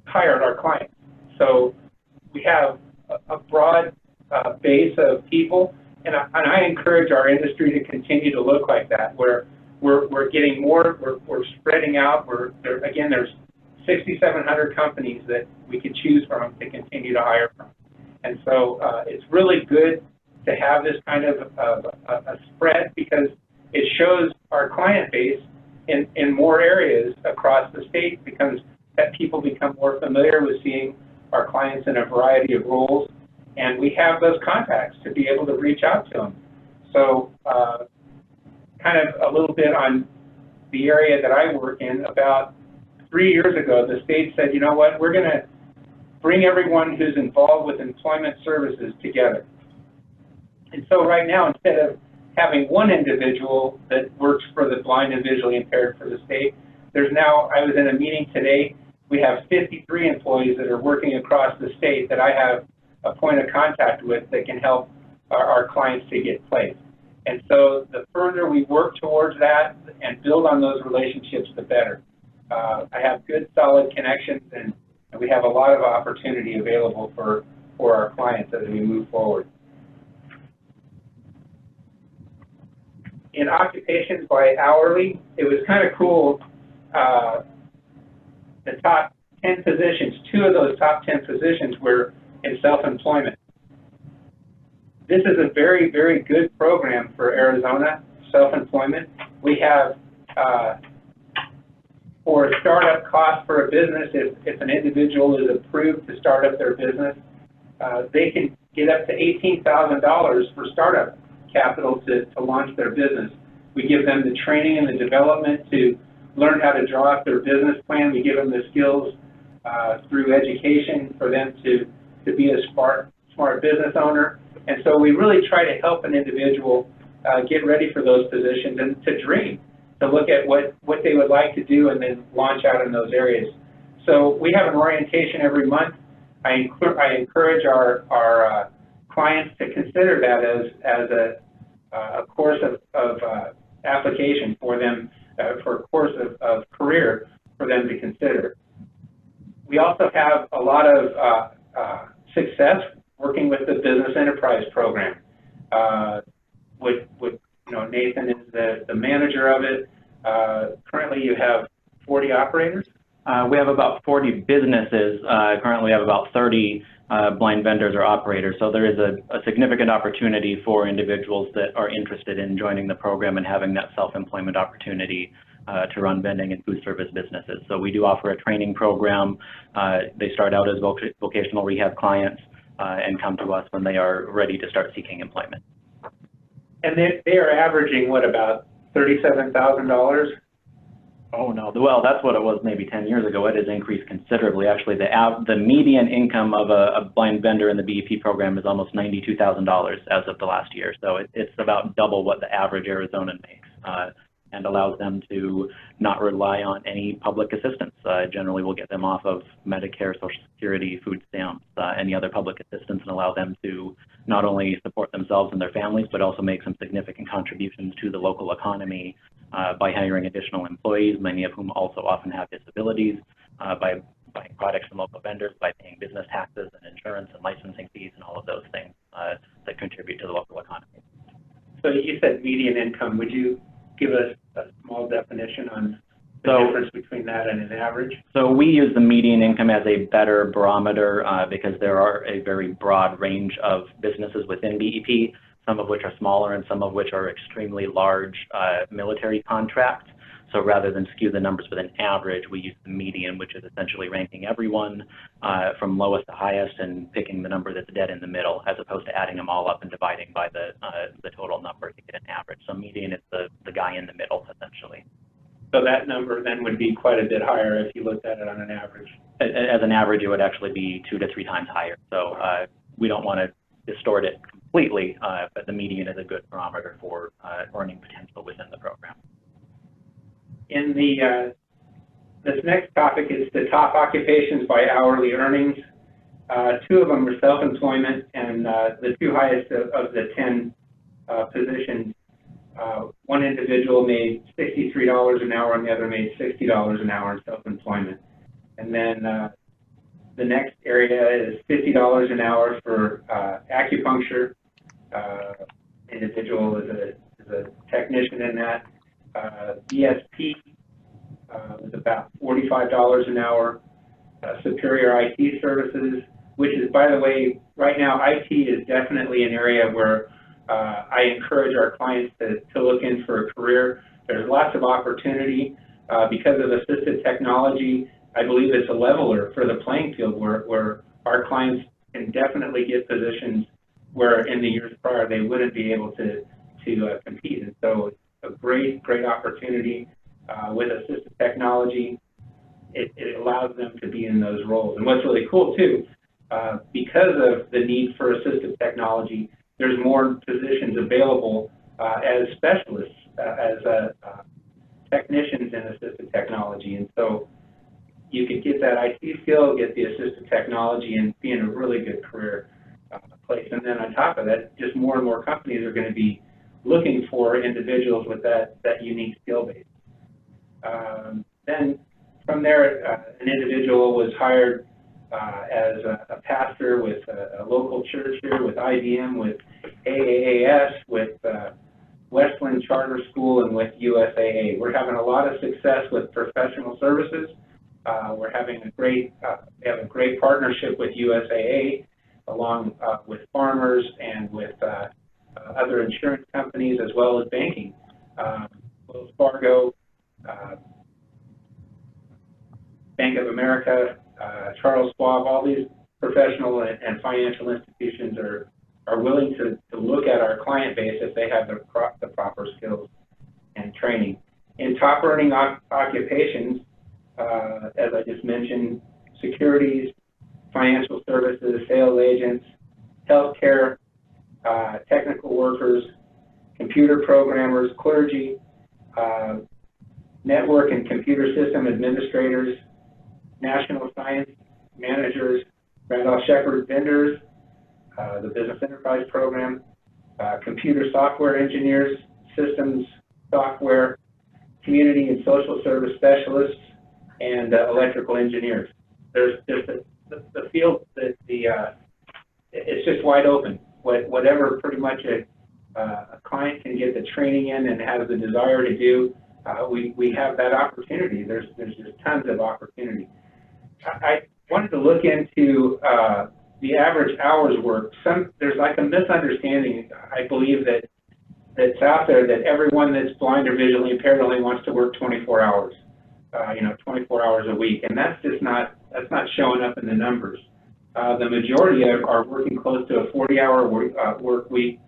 hired our clients. So we have a broad base of people, and I encourage our industry to continue to look like that, where we're getting more, we're spreading out. Again, there's 6,700 companies that we can choose from to continue to hire from. And so it's really good to have this kind of a spread, because it shows our client base in more areas across the state, because that people become more familiar with seeing our clients in a variety of roles, and we have those contacts to be able to reach out to them. So kind of a little bit on the area that I work in, about 3 years ago, the state said, you know what, we're going to bring everyone who's involved with employment services together. And so right now, instead of having one individual that works for the blind and visually impaired for the state, there's now, I was in a meeting today, we have 53 employees that are working across the state that I have a point of contact with that can help our clients to get placed. And so the further we work towards that and build on those relationships, the better. I have good, solid connections, and we have a lot of opportunity available for our clients as we move forward. In occupations by hourly, it was kind of cool. The top 10 positions, 2 of those top 10 positions were in self-employment. This is a very, very good program for Arizona, self-employment. We have, for a startup cost for a business, if an individual is approved to start up their business, they can get up to $18,000 for startup capital to launch their business. We give them the training and the development to learn how to draw up their business plan. We give them the skills through education for them to be a smart business owner. And so we really try to help an individual get ready for those positions and to dream, to look at what they would like to do and then launch out in those areas. So we have an orientation every month. I encourage our clients to consider that as a course of application for them, for a course of career for them to consider. We also have a lot of success working with the Business Enterprise Program. Nathan is the manager of it. Currently you have 40 operators? We have about 40 businesses. Currently we have about 30 blind vendors or operators. So there is a significant opportunity for individuals that are interested in joining the program and having that self-employment opportunity to run vending and food service businesses. So we do offer a training program. They start out as vocational rehab clients and come to us when they are ready to start seeking employment. And they are averaging, what, about $37,000? Oh no, well, that's what it was maybe 10 years ago. It has increased considerably. Actually, the median income of a blind vendor in the BEP program is almost $92,000 as of the last year. So it's about double what the average Arizonan makes and allows them to not rely on any public assistance. Generally, we'll get them off of Medicare, Social Security, food stamps, any other public assistance, and allow them to not only support themselves and their families, but also make some significant contributions to the local economy by hiring additional employees, many of whom also often have disabilities, by buying products from local vendors, by paying business taxes and insurance and licensing fees and all of those things that contribute to the local economy. So you said median income. Would you give us a small definition on the difference between that and an average? So we use the median income as a better barometer because there are a very broad range of businesses within BEP, some of which are smaller and some of which are extremely large military contracts. So rather than skew the numbers with an average, we use the median, which is essentially ranking everyone from lowest to highest and picking the number that's dead in the middle, as opposed to adding them all up and dividing by the total number to get an average. So median is the guy in the middle, essentially. So that number then would be quite a bit higher if you looked at it on an average. As an average, it would actually be 2 to 3 times higher. So we don't want to distort it completely, but the median is a good barometer for earning potential within the program. In this next topic is the top occupations by hourly earnings. 2 of them are self-employment, and the 2 highest of the 10 positions, one individual made $63 an hour and the other made $60 an hour in self-employment. And then the next area is $50 an hour for acupuncture. Individual is a technician in that. ESP was about $45 an hour. Superior IT services, which is, by the way, right now IT is definitely an area where I encourage our clients to look in for a career. There's lots of opportunity because of assistive technology. I believe it's a leveler for the playing field where our clients can definitely get positions where in the years prior they wouldn't be able to compete. And so it's a great opportunity with assistive technology. It allows them to be in those roles. And what's really cool too, because of the need for assistive technology, there's more positions available as specialists, as technicians in assistive technology. And so you could get that IT skill, get the assistive technology, and be in a really good career place. And then on top of that, just more and more companies are going to be looking for individuals with that unique skill base. Then from there, an individual was hired as a pastor with a local church here, with IBM, with AAAS, with Westland Charter School, and with USAA. We're having a lot of success with professional services. We're having we have a great partnership with USAA, along with farmers and with other insurance companies, as well as banking. Wells Fargo, Bank of America, Charles Schwab, all these professional and financial institutions are willing to look at our client base if they have the proper skills and training. In top earning occupations, as I just mentioned, securities, financial services, sales agents, healthcare, technical workers, computer programmers, clergy, network and computer system administrators, national science managers, Randolph-Shepard vendors, the business enterprise program, computer software engineers, systems software, community and social service specialists, and electrical engineers. There's the field that it's just wide open. Whatever pretty much a client can get the training in and has the desire to do, we have that opportunity. There's just tons of opportunity. I wanted to look into the average hours worked. There's like a misunderstanding, I believe, that's out there, that everyone that's blind or visually impaired only wants to work 24 hours, 24 hours a week, and that's not showing up in the numbers. The majority are working close to a 40-hour work week.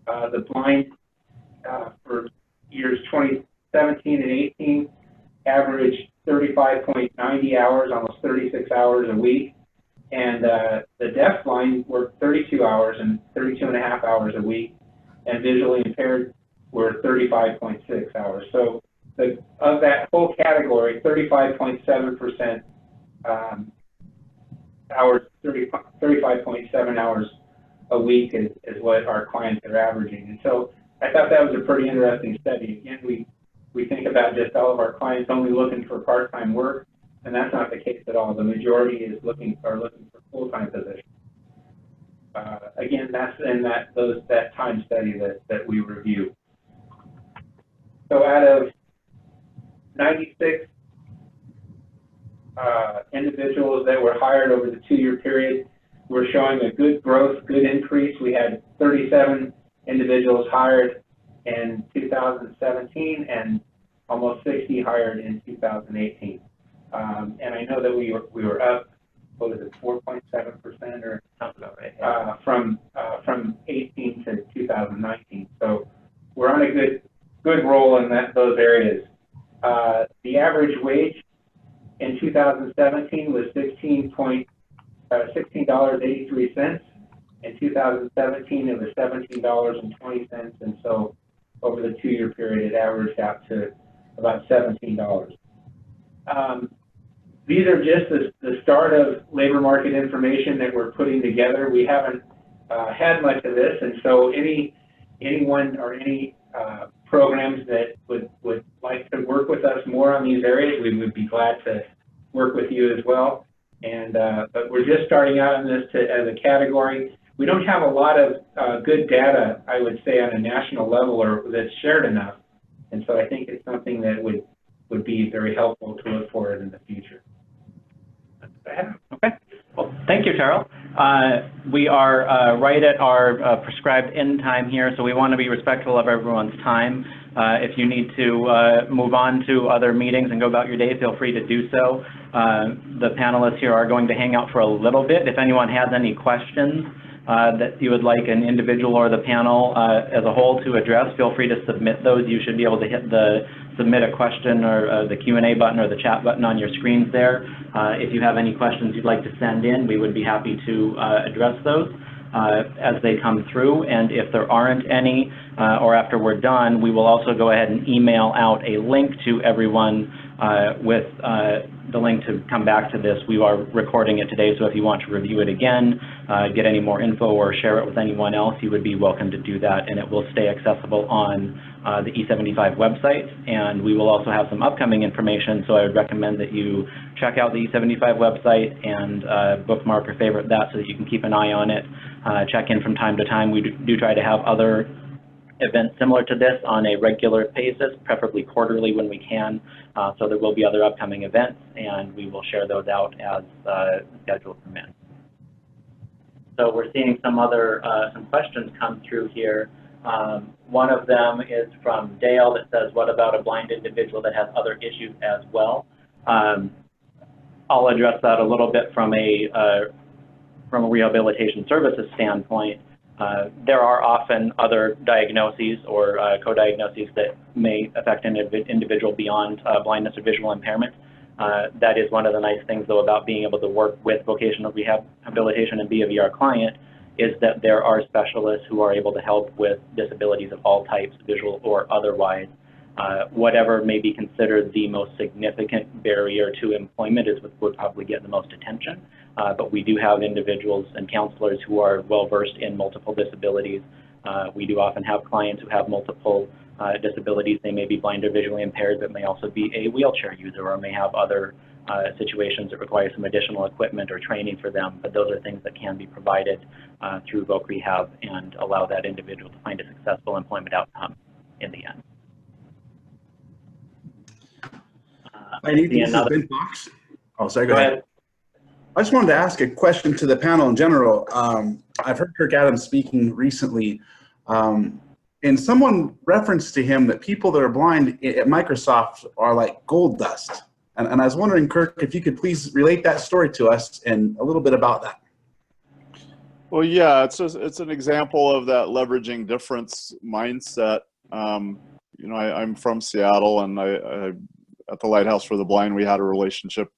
The blind for years 2017 and 18 averaged 35.90 hours, almost 36 hours a week. And the deaf blind worked 32 hours and 32 and a half hours a week, and visually impaired were 35.6 hours. So of that whole category, 35.7% hours, 35.7 hours a week is what our clients are averaging. And so I thought that was a pretty interesting study. Again, we think about just all of our clients only looking for part-time work, and that's not the case at all. The majority is looking for full-time positions. Again, that's in that time study that we review. So out of 96 individuals that were hired over the 2-year period, we're showing a good growth, good increase. We had 37 individuals hired in 2017 and almost 60 hired in 2018. And I know that we were up, what was it, 4.7% or something like that, from 18 to 2019. So we're on a good roll in those areas. The average wage in 2017 was $16.83. In 2017, it was $17.20, and so over the 2-year period, it averaged out to about $17. These are just the start of labor market information that we're putting together. We haven't had much of this, and so anyone or any programs that would like to work with us more on these areas, we would be glad to work with you as well. And but we're just starting out on this as a category. We don't have a lot of good data, I would say, on a national level or that's shared enough. And so I think it's something that would be very helpful to look forward in the future. Okay. Well, thank you, Terrell. We are right at our prescribed end time here, so we want to be respectful of everyone's time. If you need to move on to other meetings and go about your day, feel free to do so. The panelists here are going to hang out for a little bit. If anyone has any questions that you would like an individual or the panel as a whole to address, feel free to submit those. You should be able to hit the submit a question or the Q&A button or the chat button on your screens there. If you have any questions you'd like to send in, we would be happy to address those as they come through. And if there aren't any, or after we're done, we will also go ahead and email out a link to everyone with the link to come back to this. We are recording it today, so if you want to review it again, get any more info or share it with anyone else, you would be welcome to do that, and it will stay accessible on the E75 website. And we will also have some upcoming information, so I would recommend that you check out the E75 website and bookmark or favorite that so that you can keep an eye on it. Check in from time to time. We do try to have other events similar to this on a regular basis, preferably quarterly when we can. So there will be other upcoming events, and we will share those out as schedule permits. So we're seeing some other some questions come through here. One of them is from Dale that says, what about a blind individual that has other issues as well? I'll address that a little bit from a rehabilitation services standpoint. There are often other diagnoses or co-diagnoses that may affect an individual beyond blindness or visual impairment. That is one of the nice things, though, about being able to work with vocational rehabilitation and be a VR client, is that there are specialists who are able to help with disabilities of all types, visual or otherwise. Whatever may be considered the most significant barrier to employment is what would probably get the most attention. But we do have individuals and counselors who are well-versed in multiple disabilities. We do often have clients who have multiple disabilities. They may be blind or visually impaired, but may also be a wheelchair user or may have other situations that require some additional equipment or training for them. But those are things that can be provided through Voc Rehab and allow that individual to find a successful employment outcome in the end. I need this has been Fox. Oh, sorry, go ahead. I just wanted to ask a question to the panel in general. I've heard Kirk Adams speaking recently, and someone referenced to him that people that are blind at Microsoft are like gold dust. And I was wondering, Kirk, if you could please relate that story to us and a little bit about that. Well, yeah, it's an example of that leveraging difference mindset. You know, I'm from Seattle, and I at the Lighthouse for the Blind, we had a relationship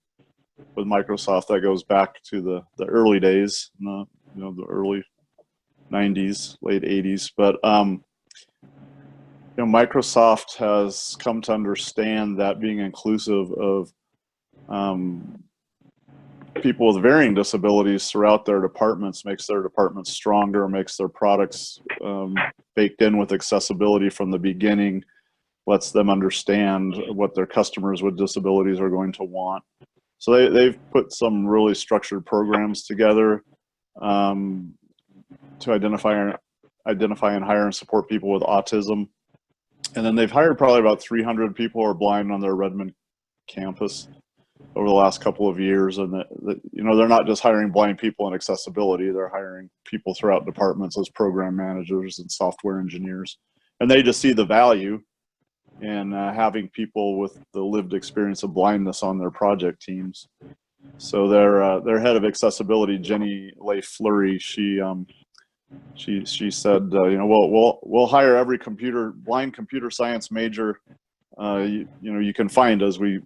with Microsoft that goes back to the early days, you know, the early 90s, late 80s. But you know, Microsoft has come to understand that being inclusive of people with varying disabilities throughout their departments makes their departments stronger, makes their products baked in with accessibility from the beginning, lets them understand what their customers with disabilities are going to want. So they've put some really structured programs together to identify and hire and support people with autism. And then they've hired probably about 300 people who are blind on their Redmond campus over the last couple of years. And you know, they're not just hiring blind people in accessibility, they're hiring people throughout departments as program managers and software engineers. And they just see the value and having people with the lived experience of blindness on their project teams. So their head of accessibility, Jenny Leigh Fleury, she said, you know, we'll hire every blind computer science major, you know, you can find, as we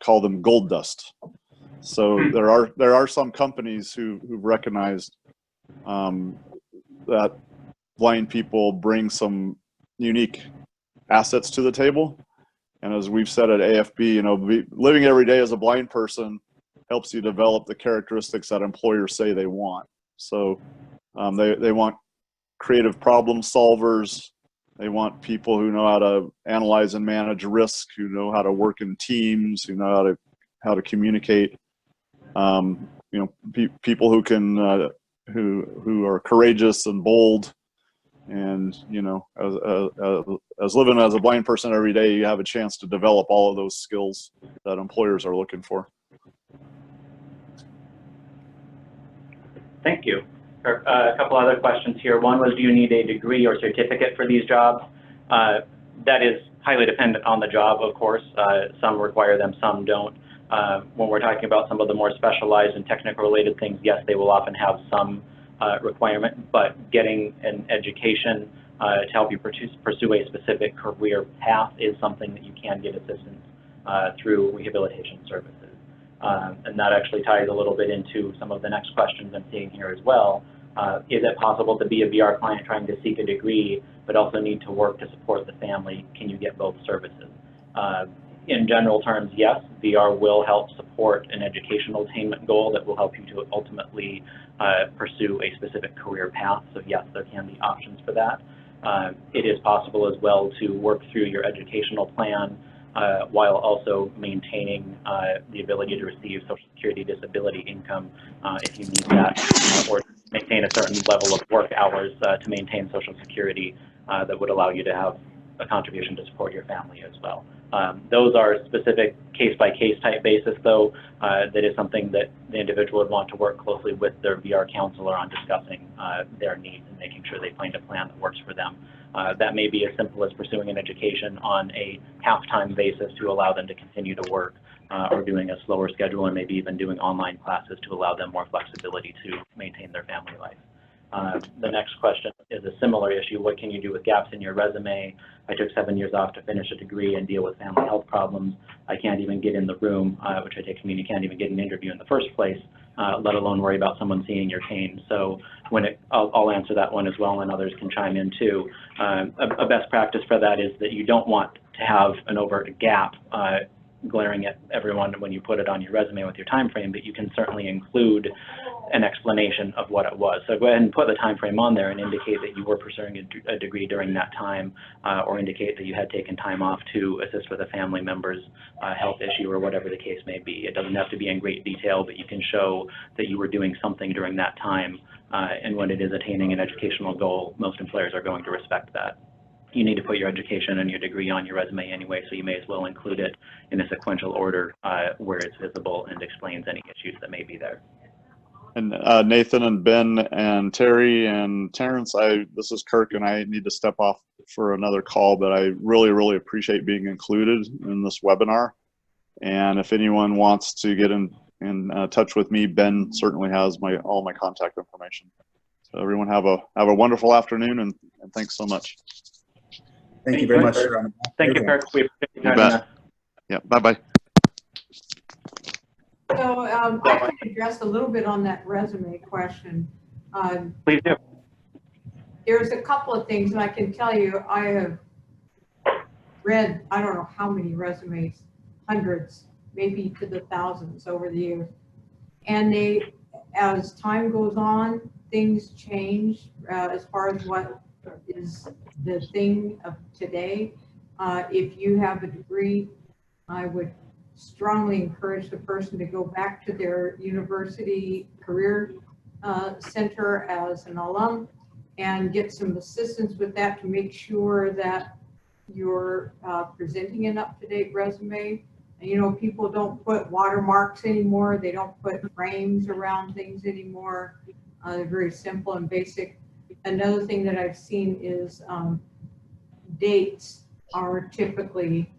call them, gold dust. So there are some companies who've recognized that blind people bring some unique assets to the table. And as we've said at AFB, you know, living every day as a blind person helps you develop the characteristics that employers say they want. So they want creative problem solvers. They want people who know how to analyze and manage risk, who know how to work in teams, who know how to communicate. You know, people who can who are courageous and bold. And, you know, as living as a blind person every day, you have a chance to develop all of those skills that employers are looking for. Thank you. A couple other questions here. One was, do you need a degree or certificate for these jobs? That is highly dependent on the job, of course. Some require them, some don't. When we're talking about some of the more specialized and technical related things, yes, they will often have some requirement, but getting an education to help you pursue a specific career path is something that you can get assistance through rehabilitation services. And that actually ties a little bit into some of the next questions I'm seeing here as well. Is it possible to be a VR client trying to seek a degree, but also need to work to support the family? Can you get both services? In general terms, yes, VR will help support an educational attainment goal that will help you to ultimately pursue a specific career path. So yes, there can be options for that. It is possible as well to work through your educational plan while also maintaining the ability to receive Social Security disability income if you need that, or maintain a certain level of work hours to maintain Social Security that would allow you to have a contribution to support your family as well. Those are specific case-by-case type basis, though. That is something that the individual would want to work closely with their VR counselor on discussing their needs and making sure they find a plan that works for them. That may be as simple as pursuing an education on a half-time basis to allow them to continue to work, or doing a slower schedule, or maybe even doing online classes to allow them more flexibility to maintain their family life. The next question is a similar issue. What can you do with gaps in your resume? I took 7 years off to finish a degree and deal with family health problems. I can't even get in the room, which I take to mean you can't even get an interview in the first place, let alone worry about someone seeing your cane. So I'll answer that one as well, and others can chime in too. A best practice for that is that you don't want to have an overt gap glaring at everyone when you put it on your resume with your time frame, but you can certainly include an explanation of what it was. So go ahead and put the time frame on there and indicate that you were pursuing a degree during that time, or indicate that you had taken time off to assist with a family member's health issue or whatever the case may be. It doesn't have to be in great detail, but you can show that you were doing something during that time. And when it is attaining an educational goal, most employers are going to respect that. You need to put your education and your degree on your resume anyway, so you may as well include it in a sequential order where it's visible and explains any issues that may be there. And Nathan and Ben and Terry and Terrence, this is Kirk, and I need to step off for another call, but I really, really appreciate being included in this webinar. And if anyone wants to get in touch with me, Ben certainly has all my contact information. So everyone have a wonderful afternoon, and thanks so much. Thank you very much. Thank you, Kirk. We appreciate you joining us. Yeah, bye-bye. So I can address a little bit on that resume question. Please do. There's a couple of things, and I can tell you, I have read, I don't know how many resumes, hundreds, maybe to the thousands over the years. And as time goes on, things change as far as what is the thing of today. If you have a degree, I would strongly encourage the person to go back to their university career center as an alum and get some assistance with that to make sure that you're presenting an up-to-date resume. And, you know, people don't put watermarks anymore. They don't put frames around things anymore. They're very simple and basic. Another thing that I've seen is dates are typically,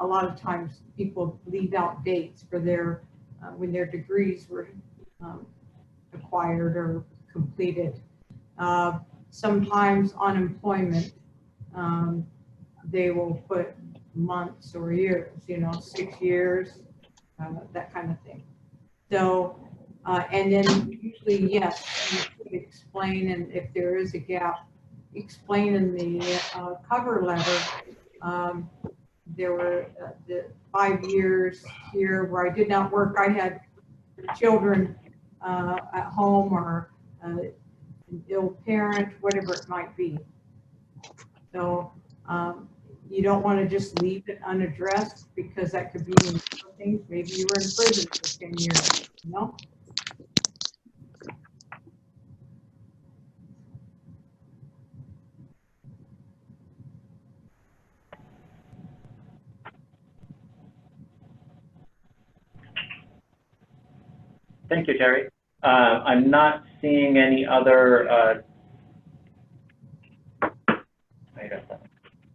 a lot of times people leave out dates for their, when their degrees were acquired or completed. Sometimes unemployment, they will put months or years, 6 years, that kind of thing. So, and then usually, yes, you should explain, and if there is a gap, explain in the cover letter. There were the 5 years here where I did not work. I had children at home, or an ill parent, whatever it might be. So you don't want to just leave it unaddressed, because that could be in things. Maybe you were in prison for 10 years, Thank you, Terry. I'm not seeing any other.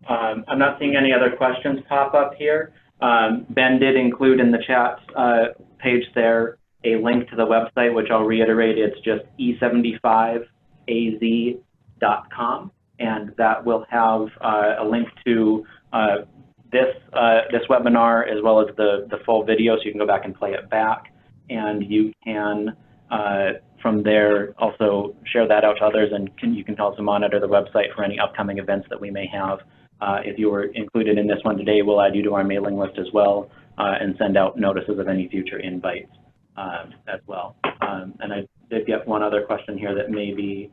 I'm not seeing any other questions pop up here. Ben did include in the chat page there a link to the website, which I'll reiterate. It's just E75az.com, and that will have a link to this webinar, as well as the full video, so you can go back and play it back. And you can, from there, also share that out to others, and you can also monitor the website for any upcoming events that we may have. If you were included in this one today, we'll add you to our mailing list as well, and send out notices of any future invites as well. And I did get one other question here that maybe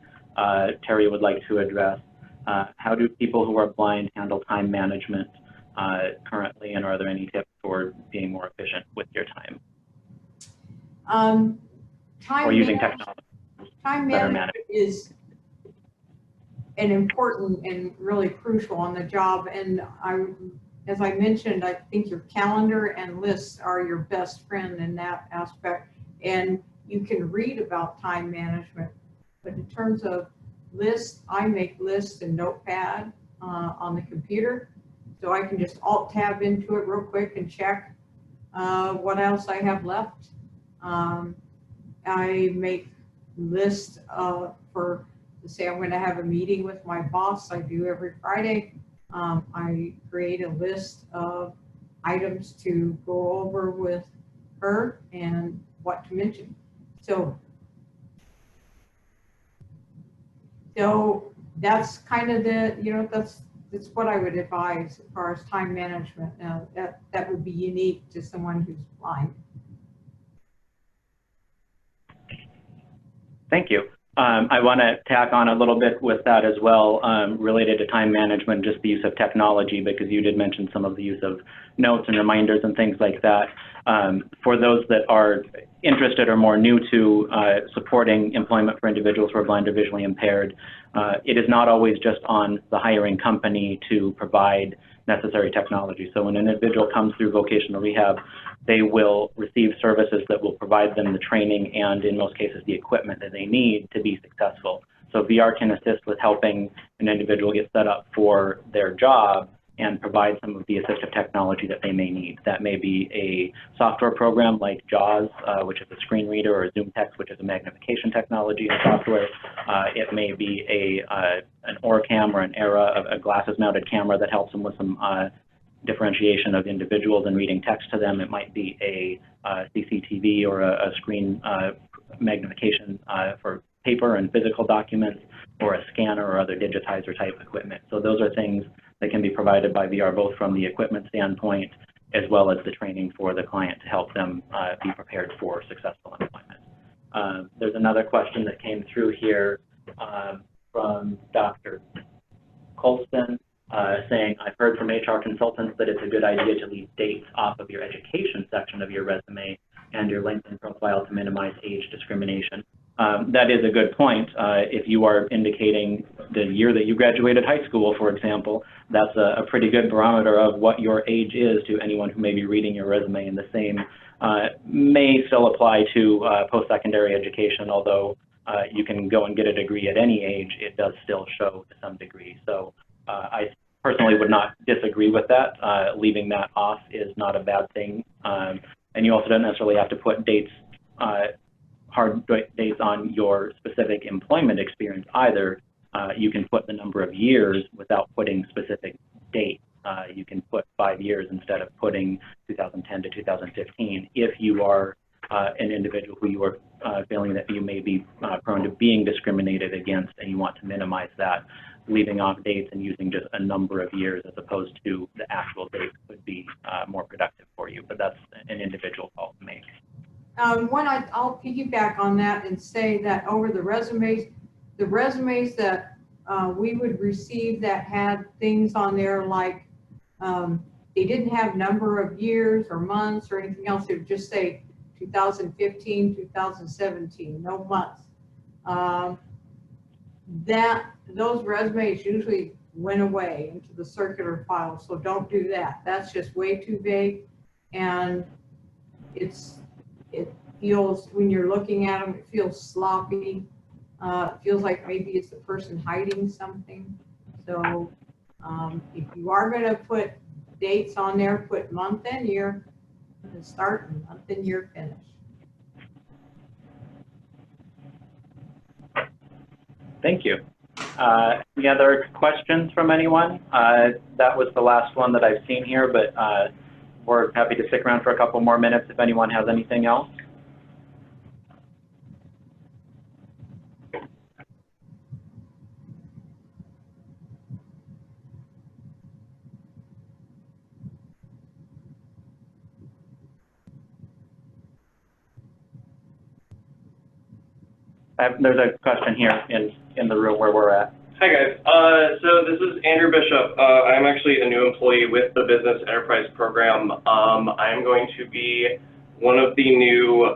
Terry would like to address. How do people who are blind handle time management currently, and are there any tips for being more efficient with your time? Or using technology. Time management is an important and really crucial on the job. And as I mentioned, I think your calendar and lists are your best friend in that aspect. And you can read about time management, but in terms of lists, I make lists in Notepad on the computer, so I can just Alt Tab into it real quick and check what else I have left. I make lists for, say I'm going to have a meeting with my boss. I do every Friday. I create a list of items to go over with her and what to mention. So that's kind of the, that's what I would advise as far as time management. That would be unique to someone who's blind. Thank you. I want to tack on a little bit with that as well, related to time management, just the use of technology, because you did mention some of the use of notes and reminders and things like that. For those that are interested or more new to supporting employment for individuals who are blind or visually impaired, it is not always just on the hiring company to provide necessary technology. So when an individual comes through vocational rehab, they will receive services that will provide them the training and, in most cases, the equipment that they need to be successful. So VR can assist with helping an individual get set up for their job and provide some of the assistive technology that they may need. That may be a software program like JAWS, which is a screen reader, or Zoom Text, which is a magnification technology and software. It may be an OrCam or an ERA, a glasses-mounted camera that helps them with some differentiation of individuals and reading text to them. It might be a CCTV or a screen magnification for paper and physical documents, or a scanner or other digitizer type equipment. So those are things that can be provided by VR, both from the equipment standpoint as well as the training for the client to help them be prepared for successful employment. There's another question that came through here from Dr. Colston, saying, I've heard from HR consultants that it's a good idea to leave dates off of your education section of your resume and your LinkedIn profile to minimize age discrimination. That is a good point. If you are indicating the year that you graduated high school, for example, that's a pretty good barometer of what your age is to anyone who may be reading your resume, and the same may still apply to post-secondary education, although you can go and get a degree at any age, it does still show to some degree. So I personally would not disagree with that. Leaving that off is not a bad thing. And you also don't necessarily have to put dates, hard dates on your specific employment experience either. You can put the number of years without putting specific dates. You can put 5 years instead of putting 2010 to 2015 if you are an individual who you are feeling that you may be prone to being discriminated against and you want to minimize that. Leaving off dates and using just a number of years as opposed to the actual date could be more productive for you, but that's an individual call to make. I'll piggyback on that and say that over the resumes that we would receive that had things on there like they didn't have number of years or months or anything else. It would just say 2015, 2017, no months. Those resumes usually went away into the circular file, so don't do that. That's just way too vague, and it feels, when you're looking at them, it feels sloppy. It feels like maybe it's the person hiding something. So if you are going to put dates on there, put month and year, and start and month and year finish. Thank you. Any other questions from anyone? That was the last one that I've seen here, but we're happy to stick around for a couple more minutes if anyone has anything else. There's a question here in the room where we're at. Hi guys, so this is Andrew Bishop. I'm actually a new employee with the Business Enterprise Program. I'm going to be one of the new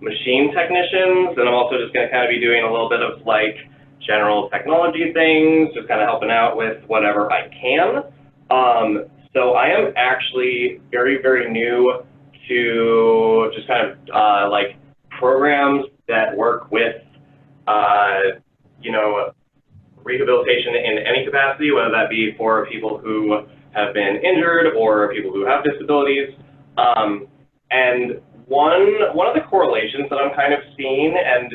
machine technicians, and I'm also just going to kind of be doing a little bit of like general technology things, just kind of helping out with whatever I can. So I am actually very, very new to just kind of like programs that work with, you know, rehabilitation in any capacity, whether that be for people who have been injured or people who have disabilities. And one of the correlations that I'm kind of seeing, and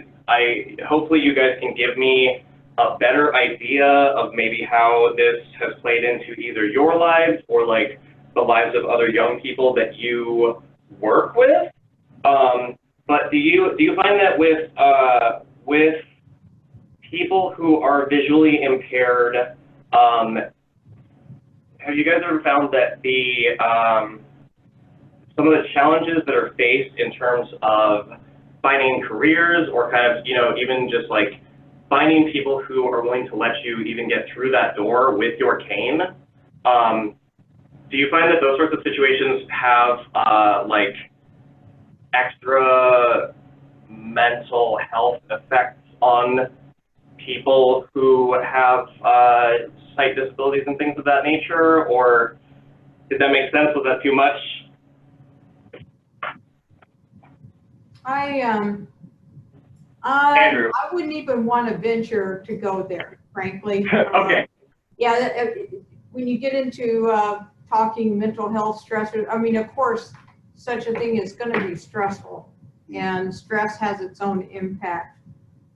hopefully you guys can give me a better idea of maybe how this has played into either your lives or like the lives of other young people that you work with. But do you find that with people who are visually impaired, have you guys ever found that some of the challenges that are faced in terms of finding careers or kind of, you know, even just like finding people who are willing to let you even get through that door with your cane, do you find that those sorts of situations have like extra mental health effects on people who have sight disabilities and things of that nature? Or did that make sense? Was that too much? Andrew. I wouldn't even want to venture to go there, frankly. Okay. Yeah, when you get into talking mental health stressors, I mean, of course, such a thing is going to be stressful, and stress has its own impact.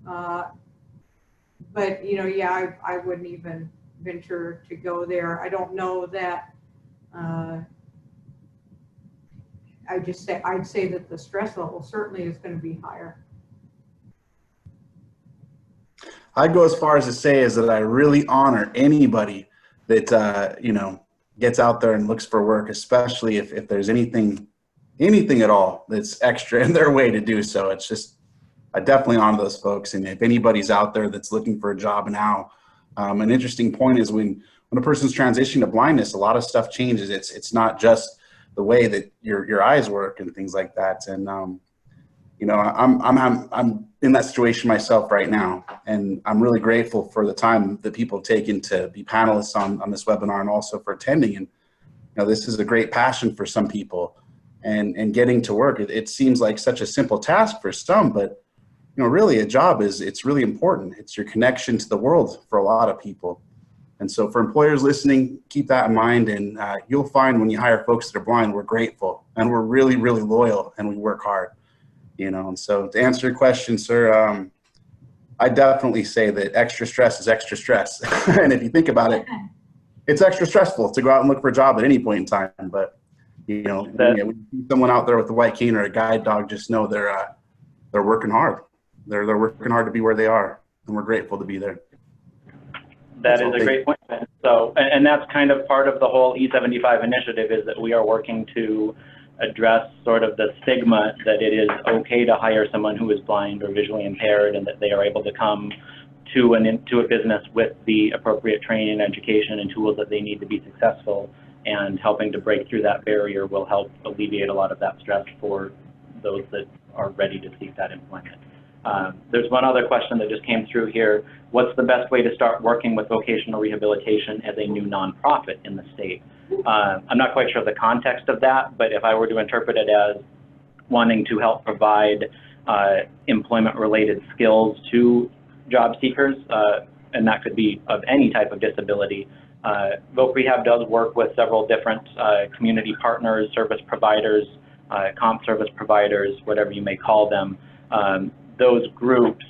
But, you know, yeah, I wouldn't even venture to go there. I don't know that, I'd say that the stress level certainly is going to be higher. I'd go as far as to say is that I really honor anybody that, you know, gets out there and looks for work, especially if there's anything at all that's extra in their way to do so. It's just, I definitely honor those folks. And if anybody's out there that's looking for a job now, an interesting point is when a person's transitioning to blindness, a lot of stuff changes. It's not just the way that your eyes work and things like that. And, you know, I'm in that situation myself right now, and I'm really grateful for the time that people have taken to be panelists on this webinar and also for attending. And, you know, this is a great passion for some people, and getting to work. It seems like such a simple task for some, but, you know, really a job it's really important. It's your connection to the world for a lot of people. And so for employers listening, keep that in mind, and you'll find when you hire folks that are blind, we're grateful and we're really, really loyal and we work hard, you know. And so to answer your question, sir, I definitely say that extra stress is extra stress. And if you think about it, it's extra stressful to go out and look for a job at any point in time. But, you know, when you see someone out there with a white cane or a guide dog, just know they're working hard. They're working hard to be where they are, and we're grateful to be there. That is a great point, Ben. So, and that's kind of part of the whole E75 initiative, is that we are working to address sort of the stigma that it is okay to hire someone who is blind or visually impaired, and that they are able to come to a business with the appropriate training, education, and tools that they need to be successful. And helping to break through that barrier will help alleviate a lot of that stress for those that are ready to seek that employment. There's one other question that just came through here. What's the best way to start working with vocational rehabilitation as a new nonprofit in the state? I'm not quite sure the context of that, but if I were to interpret it as wanting to help provide employment-related skills to job seekers, and that could be of any type of disability, Voc Rehab does work with several different community partners, service providers, comp service providers, whatever you may call them. Those groups,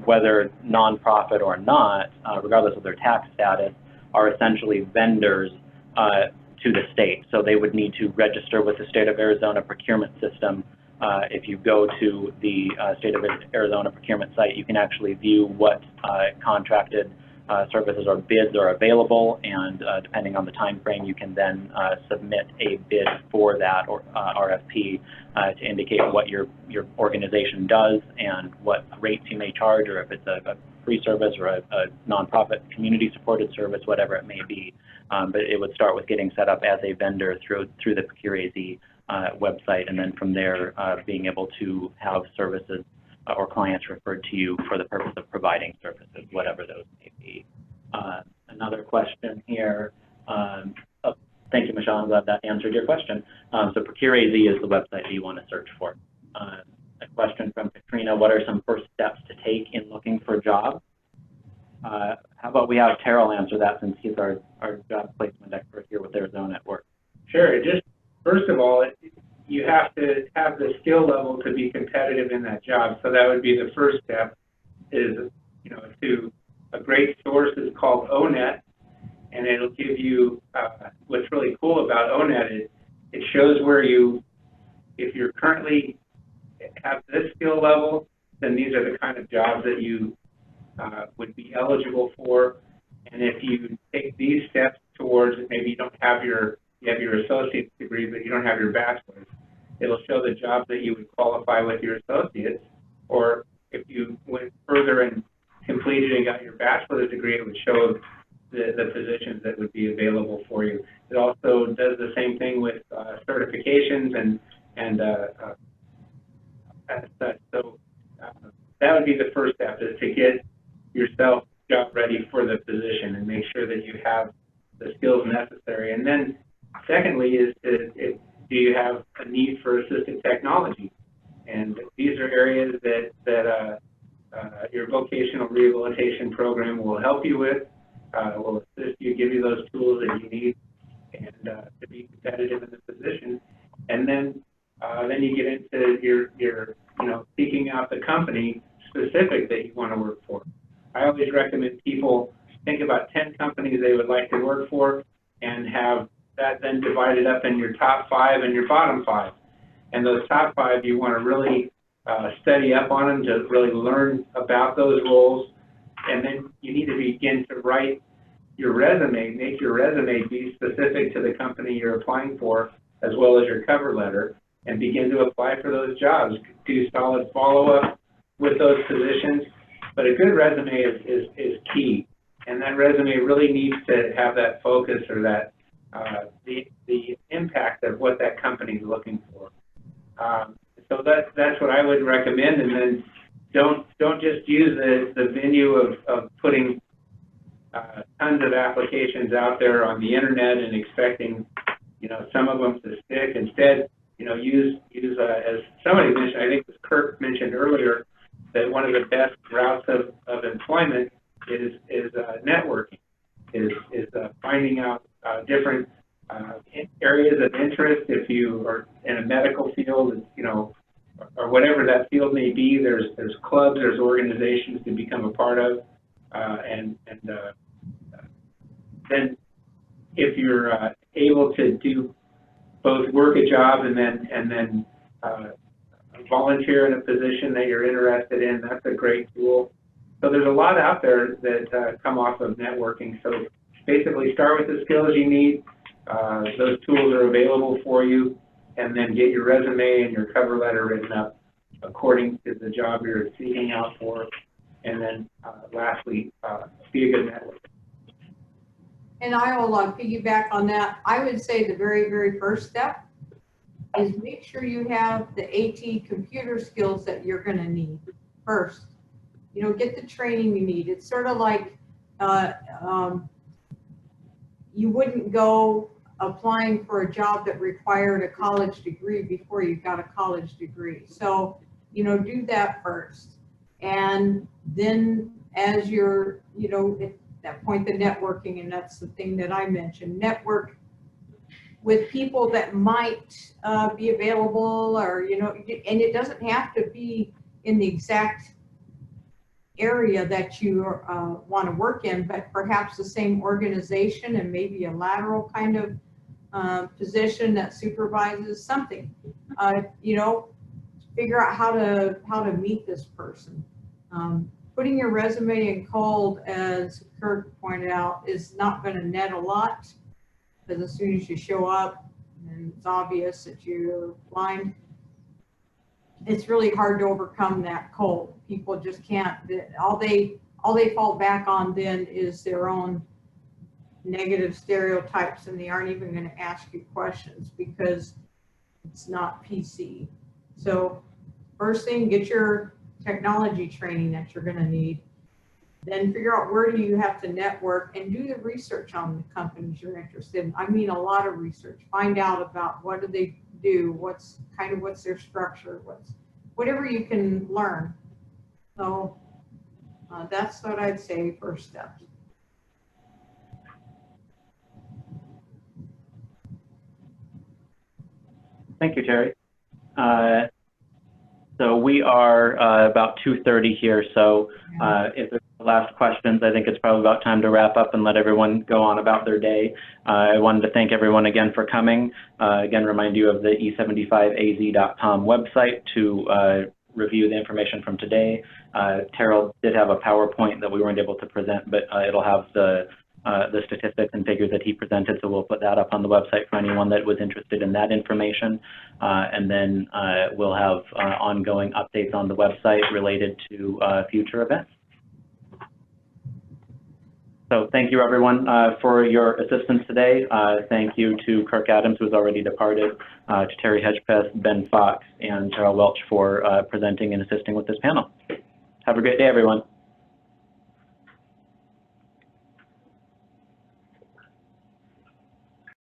whether nonprofit or not, regardless of their tax status, are essentially vendors to the state. So they would need to register with the state of Arizona procurement system. If you go to the state of Arizona procurement site, you can actually view what contracted services or bids are available, and depending on the time frame, you can then submit a bid for that or RFP to indicate what your organization does and what rates you may charge, or if it's a free service or a nonprofit community supported service, whatever it may be. But it would start with getting set up as a vendor through the Procure AZ website, and then from there being able to have services or clients referred to you for the purpose of providing services, whatever those may be. Another question here. Thank you, Michelle. I'm glad that answered your question. So Procure AZ is the website that you want to search for. A question from Katrina: what are some first steps to take in looking for jobs? How about we have Terrell answer that, since he's our job placement expert here with Arizona at Work. Sure. Just first of all, you have to have the skill level to be competitive in that job. So that would be the first step. Is, you know, to a great source is called ONET, and it'll give you what's really cool about ONET is it shows where you, if you're currently have this skill level, then these are the kind of jobs that you would be eligible for. And if you take these steps towards, maybe you don't have your associate's degree, but you don't have your bachelor's, it'll show the jobs that you would qualify with your associates. Or if you went further and completed and got your bachelor's degree, it would show the positions that would be available for you. It also does the same thing with certifications and such. So that would be the first step, is to get yourself job ready for the position and make sure that you have the skills necessary. And then secondly is, do you have a need for assistive technology? And these are areas that your vocational rehabilitation program will help you with, will assist you, give you those tools that you need, and to be competitive in the position. And then you get into your seeking out the company specific that you want to work for. I always recommend people think about 10 companies they would like to work for, and have that then divided up in your top 5 and your bottom 5. And those top 5, you want to really study up on them to really learn about those roles. And then you need to begin to write your resume, make your resume be specific to the company you're applying for, as well as your cover letter, and begin to apply for those jobs. Do solid follow-up with those positions. But a good resume is key. And that resume really needs to have that focus, or that the impact of what that company is looking for. So that's what I would recommend. And then don't just use the venue of putting tons of applications out there on the internet and expecting some of them to stick. Instead, use as somebody mentioned, I think it was Kirk mentioned earlier, that one of the best routes of employment is networking. is finding out different areas of interest. If you are in a medical field, you know, or whatever that field may be, there's clubs, there's organizations to become a part of, then if you're able to do both work a job and then volunteer in a position that you're interested in, that's a great tool. So there's a lot out there that come off of networking. So basically start with the skills you need. Those tools are available for you, and then get your resume and your cover letter written up according to the job you're seeking out for. And then lastly, be a good network. And I will piggyback on that. I would say the very, very first step is make sure you have the AT computer skills that you're going to need first. You know, get the training you need. It's sort of like you wouldn't go applying for a job that required a college degree before you got a college degree. So, you know, do that first. And then as you're, you know, at that point, the networking, and that's the thing that I mentioned, network with people that might be available, or, you know, and it doesn't have to be in the exact area that you want to work in, but perhaps the same organization and maybe a lateral kind of position that supervises something. You know, figure out how to meet this person. Putting your resume in cold, as Kirk pointed out, is not going to net a lot, because as soon as you show up and it's obvious that you're blind, it's really hard to overcome that cold. People just can't. All they fall back on then is their own negative stereotypes, and they aren't even going to ask you questions because it's not PC. So first thing, get your technology training that you're going to need. Then figure out where do you have to network, and do the research on the companies you're interested in. I mean, a lot of research. Find out about what do they do, what's their structure, whatever you can learn. So that's what I'd say first step. Thank you, Terry. So we are about 2:30 here, so if there's last questions, I think it's probably about time to wrap up and let everyone go on about their day. I wanted to thank everyone again for coming. Again, remind you of the E75az.com website to review the information from today. Terrell did have a PowerPoint that we weren't able to present, but it'll have the statistics and figures that he presented, so we'll put that up on the website for anyone that was interested in that information. And then we'll have ongoing updates on the website related to future events. So thank you, everyone, for your assistance today. Thank you to Kirk Adams, who has already departed, to Terry Hedgepeth, Ben Fox, and Terrell Welch for presenting and assisting with this panel. Have a great day, everyone.